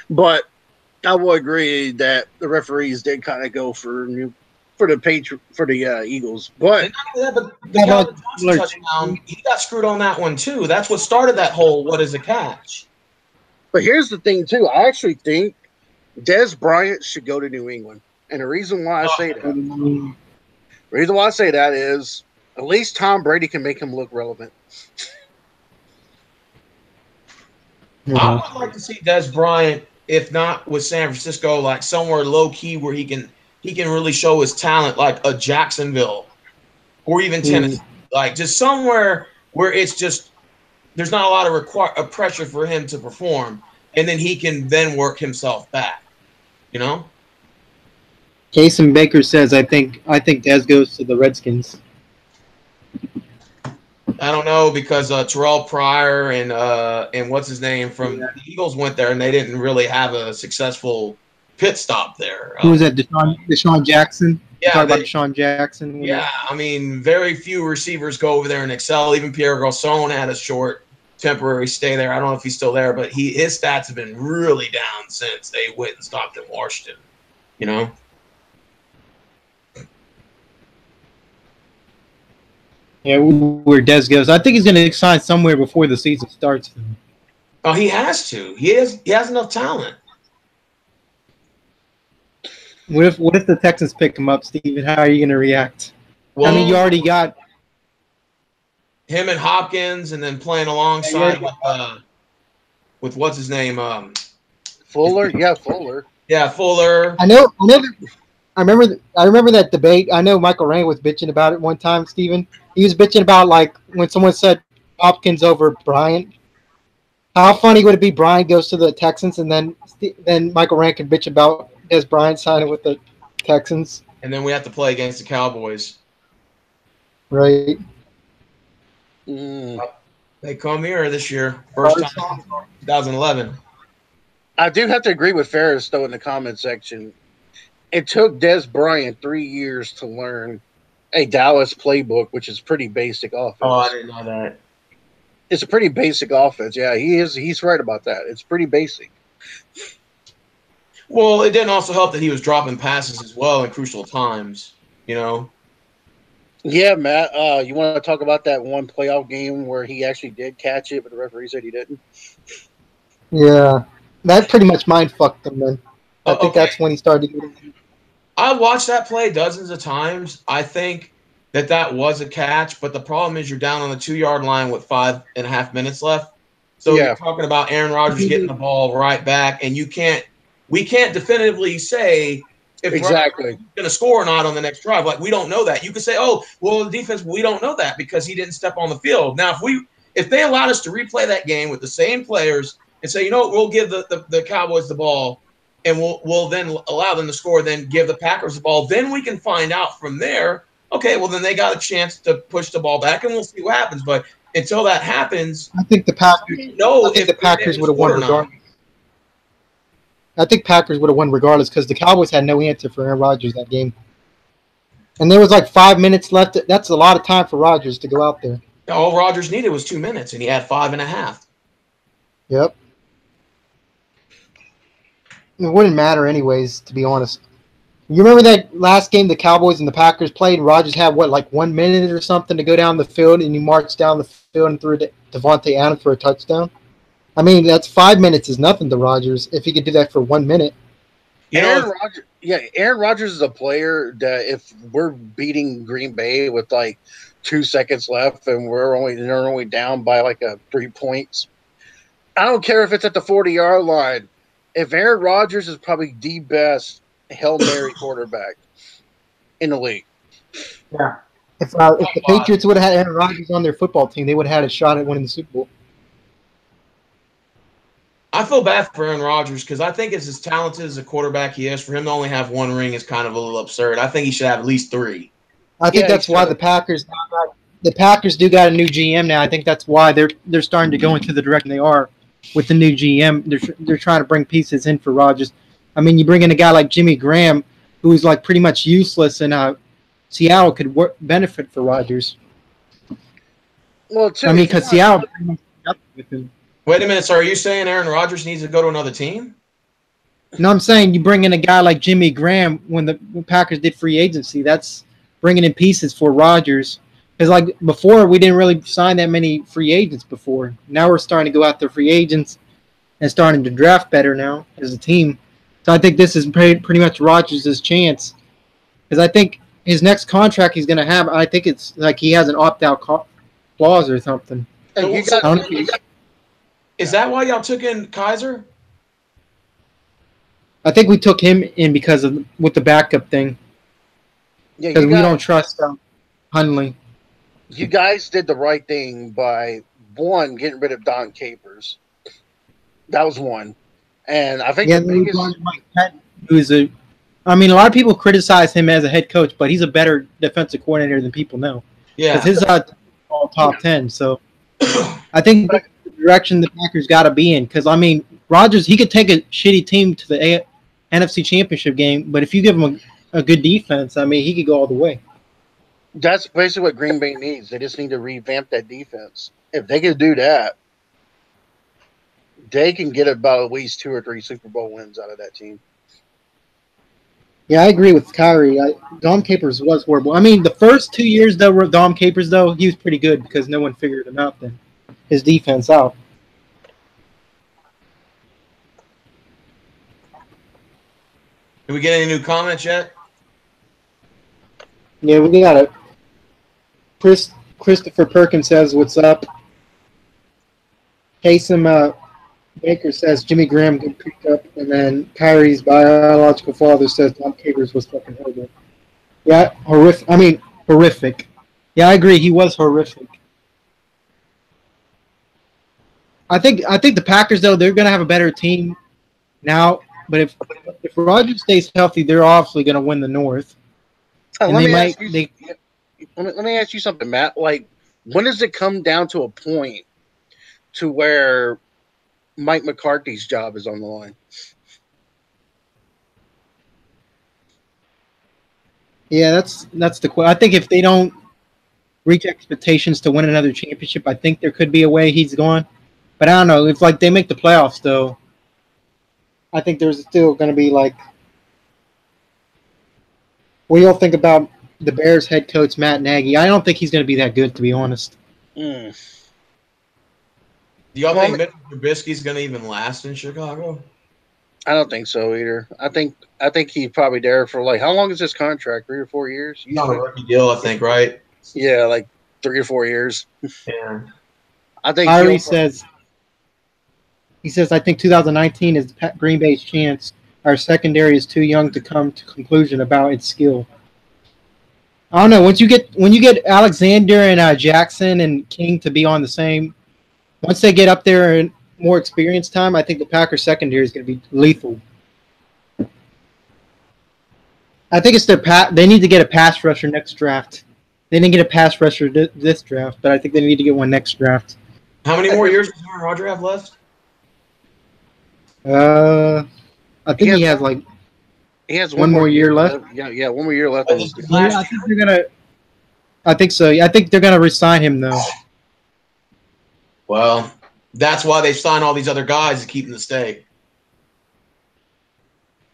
but I will agree that the referees did kind of go for the Eagles. But And not only that, but the Calvin Johnson touchdown, he got screwed on that one too. That's what started that whole what is a catch. But here's the thing too. I actually think Dez Bryant should go to New England. And the reason why I say that is at least Tom Brady can make him look relevant. I would like to see Dez Bryant, if not with San Francisco, like somewhere low key where he can really show his talent, like a Jacksonville or even Tennessee, like just somewhere where it's just there's not a lot of pressure for him to perform, and then he can then work himself back. You know. Jason Baker says, "I think Dez goes to the Redskins." I don't know because Terrell Pryor and what's his name from the Eagles went there and they didn't really have a successful pit stop there. Who was that? Deshaun Jackson. Yeah, talk about Deshaun Jackson. Yeah, I mean, very few receivers go over there and excel. Even Pierre Garçon had a short temporary stay there. I don't know if he's still there, but his stats have been really down since they went and stopped in Washington. You know. Yeah, where Dez goes. I think he's going to sign somewhere before the season starts. Oh, he has to. He has enough talent. What if the Texans pick him up, Steven? How are you going to react? Well, I mean, you already got him and Hopkins, and then playing alongside with what's his name? Fuller. Yeah, Fuller. Yeah, Fuller. I remember that debate. I know Michael Rand was bitching about it one time, Steven. He was bitching about like when someone said Hopkins over Bryant. How funny would it be Bryant goes to the Texans and then Michael Rand can bitch about Dez Bryant signing with the Texans? And then we have to play against the Cowboys. Right. They come here this year. First time 2011. I do have to agree with Ferris, though, in the comment section. It took Dez Bryant 3 years to learn a Dallas playbook, which is pretty basic offense. Oh, I didn't know that. It's a pretty basic offense. Yeah, he's right about that. It's pretty basic. Well, it didn't also help that he was dropping passes as well in crucial times, you know? Yeah, Matt, you want to talk about that one playoff game where he actually did catch it, but the referee said he didn't? Yeah. That pretty much mind fucked him, then. I think that's when he started getting. I watched that play dozens of times. I think that was a catch, but the problem is you're down on the 2-yard line with 5.5 minutes left. So you're talking about Aaron Rodgers getting the ball right back, and we can't definitively say if exactly going to score or not on the next drive. Like, we don't know that. You could say, oh, well, the defense, we don't know that because he didn't step on the field. Now, if they allowed us to replay that game with the same players and say, you know what, we'll give the Cowboys the ball and we'll then allow them to score, then give the Packers the ball, then we can find out from there, okay, well, then they got a chance to push the ball back and we'll see what happens. But until that happens, I think the Packers would have won regardless. I think Packers would have won regardless because the Cowboys had no answer for Aaron Rodgers that game. And there was like 5 minutes left. That's a lot of time for Rodgers to go out there. All Rodgers needed was 2 minutes, and he had 5.5. Yep. It wouldn't matter anyways, to be honest. You remember that last game the Cowboys and the Packers played? Rodgers had, 1 minute or something to go down the field, and he marched down the field and threw Devontae Adams for a touchdown? I mean, that's 5 minutes is nothing to Rodgers if he could do that for 1 minute. Aaron Rodgers is a player that if we're beating Green Bay with like 2 seconds left and they're only down by like 3 points, I don't care if it's at the 40-yard line. If Aaron Rodgers is probably the best Hail Mary quarterback in the league. Yeah. If the Patriots would have had Aaron Rodgers on their football team, they would have had a shot at winning the Super Bowl. I feel bad for Aaron Rodgers because I think as talented as a quarterback he is, for him to only have one ring is kind of a little absurd. I think he should have at least 3. I think that's why the Packers do got a new GM now. I think that's why they're starting to go into the direction they are with the new GM. They're trying to bring pieces in for Rodgers. I mean, you bring in a guy like Jimmy Graham, who's like pretty much useless, and Seattle could benefit for Rodgers. Well, I mean, because Seattle pretty much got with him. Wait a minute. So are you saying Aaron Rodgers needs to go to another team? No, I'm saying you bring in a guy like Jimmy Graham when the Packers did free agency. That's bringing in pieces for Rodgers. Because like before, we didn't really sign that many free agents before. Now we're starting to go after free agents and starting to draft better now as a team. So I think this is pretty much Rodgers' chance. Because I think his next contract he's going to have, I think it's like he has an opt-out clause or something. Is that why y'all took in Kaiser? I think we took him in because of with the backup thing. Yeah, because we don't trust Hundley. You guys did the right thing by, one, getting rid of Don Capers. That was one. And I think the biggest... Mike Patton, a lot of people criticize him as a head coach, but he's a better defensive coordinator than people know. Yeah. Because his all top 10. So I think that's the direction the Packers got to be in. Because, I mean, Rodgers, he could take a shitty team to the NFC Championship game, but if you give him a good defense, I mean, he could go all the way. That's basically what Green Bay needs. They just need to revamp that defense. If they can do that, they can get about at least 2 or 3 Super Bowl wins out of that team. Yeah, I agree with Kyrie. Dom Capers was horrible. I mean, the first 2 years, though, Dom Capers, though, he was pretty good because no one figured him out then. His defense out. Did we get any new comments yet? Yeah, we got it. Christopher Perkins says, "What's up?" Taysom Baker says, "Jimmy Graham good pickup," and then Kyrie's biological father says, "Dom Capers was fucking horrible." Yeah, horrific. I mean, horrific. Yeah, I agree. He was horrific. I think the Packers, though, they're gonna have a better team now. But if Rodgers stays healthy, they're obviously gonna win the North. Let me ask you something, Matt. Like, when does it come down to a point to where Mike McCarthy's job is on the line? Yeah, that's the question. I think if they don't reach expectations to win another championship, I think there could be a way he's gone. But I don't know. If like they make the playoffs, though, I think there's still going to be like. What do y'all think about the Bears head coach Matt Nagy? I don't think he's going to be that good, to be honest. Do y'all think Mitch Trubisky's going to even last in Chicago? I don't think so either. I think he's probably there for like, how long is this contract? 3 or 4 years? He's on a rookie deal, I think, right? Yeah, like 3 or 4 years. Yeah. I think Kyrie says, I think 2019 is Green Bay's chance. Our secondary is too young to come to conclusion about its skill. I don't know. When you get Alexander and Jackson and King to be on the same, once they get up there and more experience time, I think the Packers secondary is going to be lethal. I think it's they need to get a pass rusher next draft. They didn't get a pass rusher this draft, but I think they need to get one next draft. How many more years does Aaron Rodgers have left? I think he has like. He has one more year left. Yeah, 1 more year left. I think they're gonna. I think so. I think they're gonna re-sign him though. Well, that's why they sign all these other guys to keep him to stay.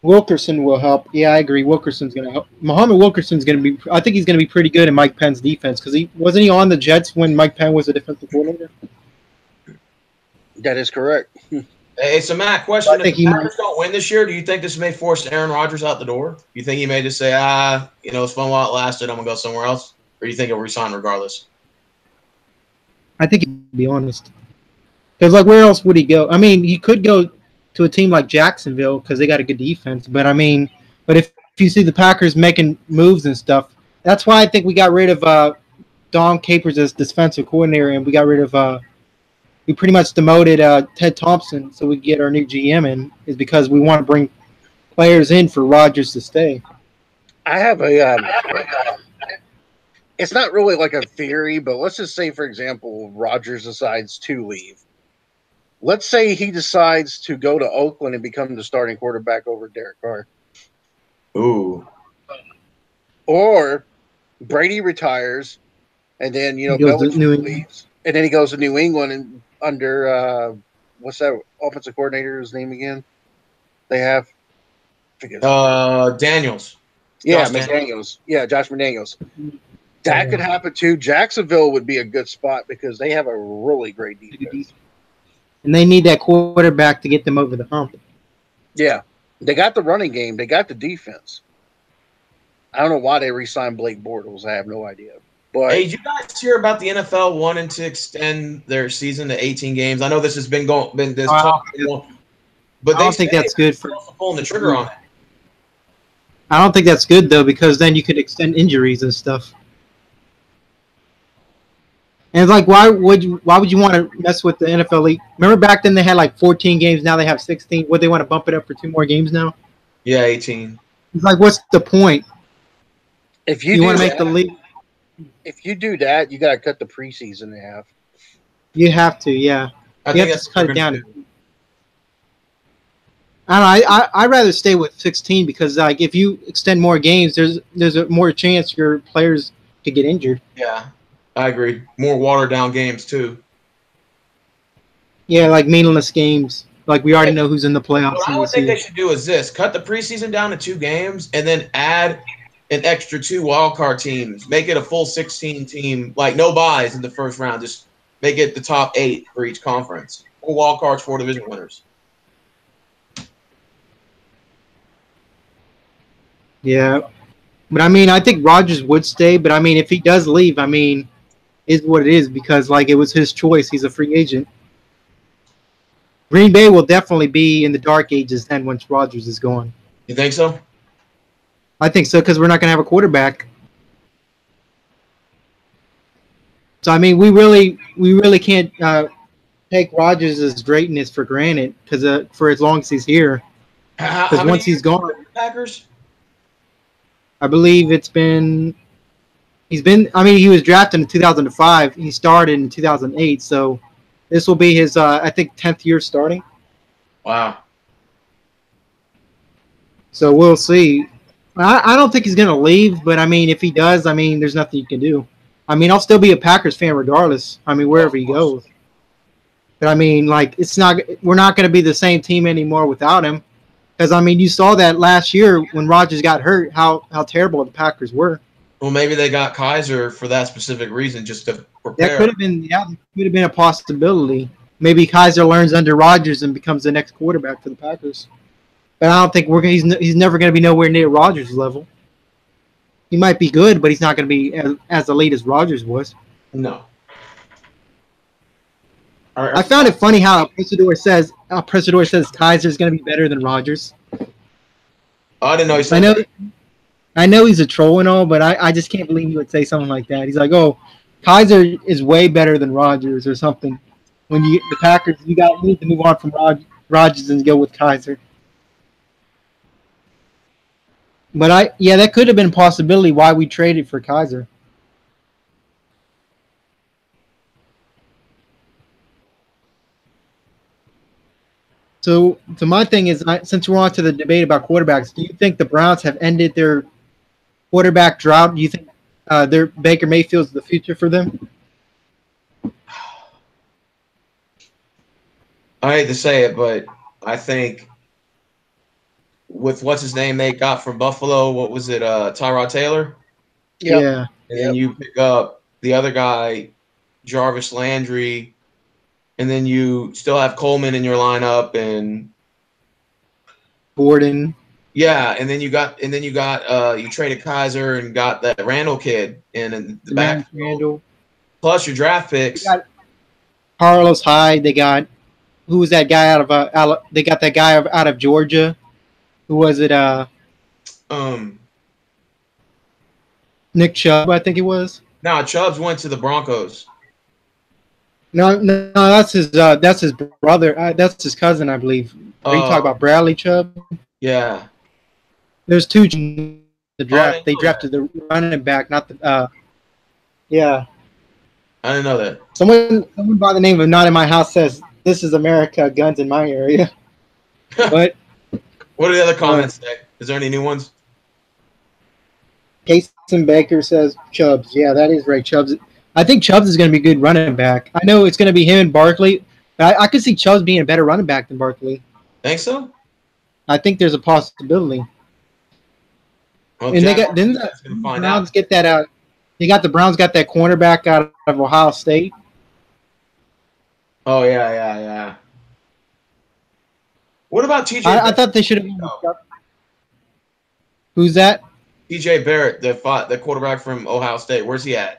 Wilkerson will help. Yeah, I agree. Wilkerson's gonna help. Muhammad Wilkerson's gonna be. I think he's gonna be pretty good in Mike Penn's defense because he wasn't he on the Jets when Mike Penn was a defensive coordinator. That is correct. Hey, so Matt, question: if the Packers don't win this year, do you think this may force Aaron Rodgers out the door? You think he may just say, it's fun while it lasted, I'm gonna go somewhere else, or do you think he'll resign regardless? I think he'll be honest, because like where else would he go? I mean, he could go to a team like Jacksonville because they got a good defense, but I mean, if you see the Packers making moves and stuff, That's why I think we got rid of Don Capers as defensive coordinator, and we got rid of we pretty much demoted Ted Thompson so we get our new GM in, is because we want to bring players in for Rodgers to stay. I have a. It's not really like a theory, but let's just say, for example, Rodgers decides to leave. Let's say he decides to go to Oakland and become the starting quarterback over Derek Carr. Ooh. Or Brady retires, and then He goes to Belichick New England. leaves, and then he goes to New England and under what's that offensive coordinator's name again? They have Daniels. Yeah, Josh McDaniels. Yeah, Josh McDaniels. That could happen too. Jacksonville would be a good spot because they have a really great defense. And they need that quarterback to get them over the hump. Yeah. They got the running game. They got the defense. I don't know why they re-signed Blake Bortles. I have no idea. But hey, did you guys hear about the NFL wanting to extend their season to 18 games? I know this has been talk, but I don't think that's good for pulling the trigger on it. I don't think that's good though, because then you could extend injuries and stuff. And it's like, why would you want to mess with the NFL league? Remember back then they had like 14 games, now they have 16. Would they want to bump it up for 2 more games now? Yeah, 18. It's like, what's the point? If you want to make the league, if you do that, you got to cut the preseason in half. You have to, yeah. You have to cut it down. I don't know. I'd rather stay with 16 because, like, if you extend more games, there's a more chance your players could get injured. Yeah, I agree. More watered down games too. Yeah, like meaningless games. Like we already know who's in the playoffs. What I would think they should do is this: cut the preseason down to 2 games, and then add an extra 2 wildcard teams. Make it a full 16 team, like no buys in the first round. Just make it the top 8 for each conference. 4 wildcards, 4 division winners. Yeah, but I mean, I think Rodgers would stay. But I mean, if he does leave, I mean, is what it is because like it was his choice. He's a free agent. Green Bay will definitely be in the dark ages then once Rodgers is gone. You think so? I think so because we're not going to have a quarterback. So I mean, we really can't take Rodgers' greatness for granted because for as long as he's here. Because once he's gone, Packers. I believe he's been. I mean, he was drafted in 2005. He started in 2008. So this will be his, I think, 10th year starting. Wow. So we'll see. I don't think he's going to leave, but I mean, if he does, I mean, there's nothing you can do. I mean, I'll still be a Packers fan regardless. I mean, wherever he goes. But I mean, like, we're not going to be the same team anymore without him. Because, I mean, you saw that last year when Rodgers got hurt, how terrible the Packers were. Well, maybe they got Kaiser for that specific reason, just to prepare. That could have been a possibility. Maybe Kaiser learns under Rodgers and becomes the next quarterback for the Packers. But I don't think he's never going to be nowhere near Rodgers' level. He might be good, but he's not going to be as elite as Rodgers was. No. I found it funny how Presidor says Kaiser's going to be better than Rodgers. I didn't know he said that. I know he's a troll and all, but I just can't believe he would say something like that. He's like, "Oh, Kaiser is way better than Rodgers or something." When the Packers, you need to move on from Rodgers and go with Kaiser. But that could have been a possibility why we traded for Kaiser. So my thing is, since we're on to the debate about quarterbacks, do you think the Browns have ended their quarterback drought? Do you think their Baker Mayfield's the future for them? I hate to say it, but I think with what's his name they got from Buffalo, what was it, Tyrod Taylor? Yep. Yeah. And then you pick up the other guy, Jarvis Landry, and then you still have Coleman in your lineup and Gordon. Yeah, and then you traded Kaiser and got that Randall kid in the back. Randall. Plus your draft picks. They got Carlos Hyde. They got who was that guy they got that guy out of Georgia. Who was it? Nick Chubb, I think it was. No, Chubbs went to the Broncos. No, that's his brother. That's his cousin, I believe. Are you talking about Bradley Chubb? Yeah. There's two in the draft. They drafted that. the running back, not the. Yeah. I didn't know that. Someone by the name of Not in My House says, "This is America, guns in my area." But what do the other comments say? Is there any new ones? Jason Baker says Chubbs. Yeah, that is right. Chubbs. I think Chubbs is going to be a good running back. I know it's going to be him and Barkley, but I could see Chubbs being a better running back than Barkley. Think so? I think there's a possibility. Well, and didn't the Browns get that out? The Browns got that cornerback out of Ohio State. Oh yeah. What about TJ? I thought they should have. Who's that? TJ Barrett, the quarterback from Ohio State. Where's he at?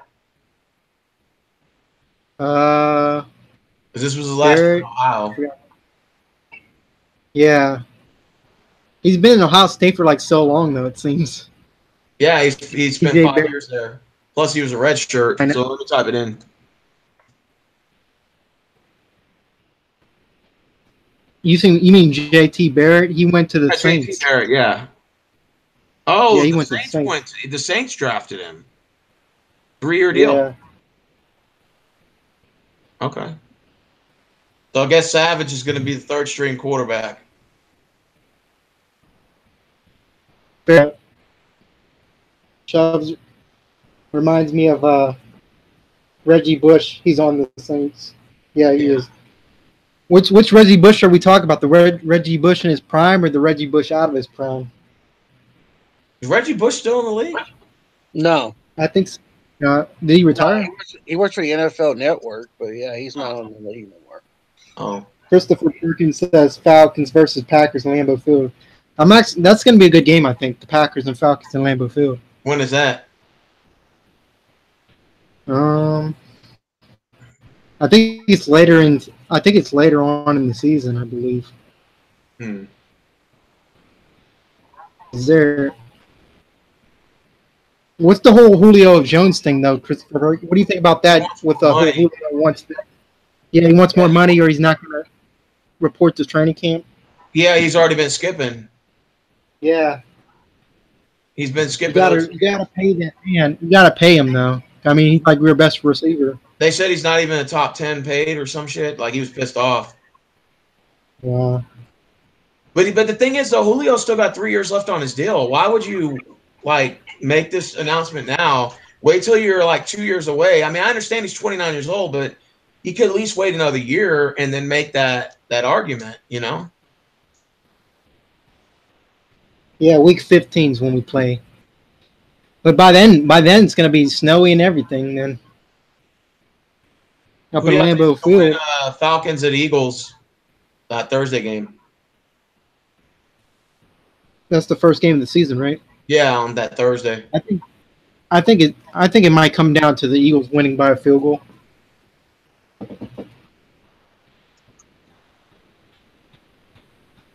Because this was his last year in Ohio. Yeah. He's been in Ohio State for like so long, though, it seems. Yeah, he's spent 5 years there. Plus, he was a red shirt. So let me type it in. You mean JT Barrett? He went to the Saints. JT Barrett, yeah. Oh, yeah, he the went Saints to the Saints. The Saints drafted him. 3-year deal. Yeah. Okay. So I guess Savage is going to be the third string quarterback. Barrett. Chubbs reminds me of Reggie Bush. He's on the Saints. Yeah, he is. Which Reggie Bush are we talking about? The Reggie Bush in his prime or the Reggie Bush out of his prime? Is Reggie Bush still in the league? No. I think so. Did he retire? No, he works for the NFL Network, but yeah, he's not on the league anymore. Oh. Christopher Perkins says Falcons versus Packers in Lambeau Field. That's going to be a good game, I think. The Packers and Falcons in Lambeau Field. When is that? I think it's later on in the season, I believe. What's the whole Julio Jones thing though, Christopher? What do you think about that? With Julio he wants more money, or he's not going to report to training camp. Yeah, he's already been skipping. Yeah, he's been skipping. You gotta pay that man. You gotta pay him though. I mean, he's like your best receiver. They said he's not even a top 10 paid or some shit. Like he was pissed off. Yeah. But the thing is though, Julio still got 3 years left on his deal. Why would you make this announcement now? Wait till you're like 2 years away. I mean, I understand he's 29 years old, but he could at least wait another year and then make that argument, you know? Yeah, week 15 is when we play. But by then it's going to be snowy and everything then. Up in Lambeau Field. Falcons at Eagles, that Thursday game. That's the first game of the season, right? Yeah, on that Thursday. I think it might come down to the Eagles winning by a field goal.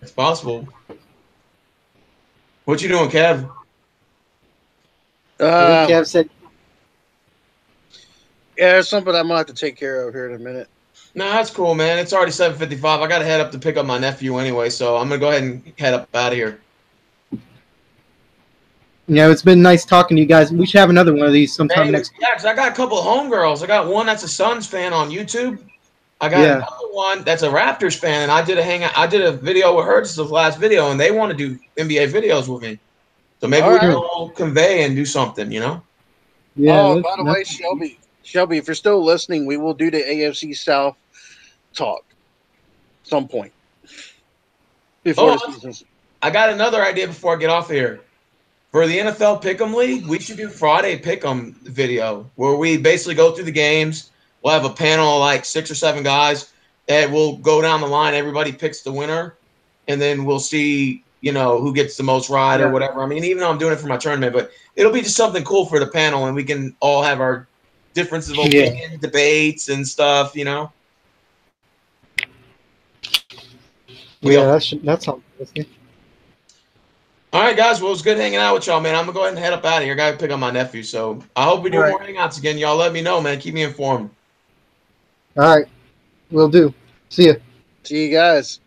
It's possible. What you doing, Kev? Kev said, yeah, there's something I'm going to have to take care of here in a minute. No, that's cool, man. It's already 7:55. I got to head up to pick up my nephew anyway, so I'm going to go ahead and head up out of here. It's been nice talking to you guys. We should have another one of these sometime next week. Yeah, because I got a couple of homegirls. I got one that's a Suns fan on YouTube. I got another one that's a Raptors fan, and I did a video with her. This is the last video, and they want to do NBA videos with me. So maybe we can all convey and do something, you know? Yeah. Oh, by the way, Shelby, if you're still listening, we will do the AFC South talk at some point before the season. I got another idea before I get off here. For the NFL Pick'em League, we should do Friday Pick'em video where we basically go through the games. We'll have a panel of like 6 or 7 guys that will go down the line. Everybody picks the winner, and then we'll see, who gets the most ride or whatever. I mean, even though I'm doing it for my tournament, but it'll be just something cool for the panel, and we can all have our differences of opinion, debates, and stuff, That sounds interesting. All right, guys. Well, it's good hanging out with y'all, man. I'm gonna go ahead and head up out of here. Gotta pick up my nephew. So I hope we do All right. more hangouts again. Y'all let me know, man. Keep me informed. All right, will do. See ya. See you guys.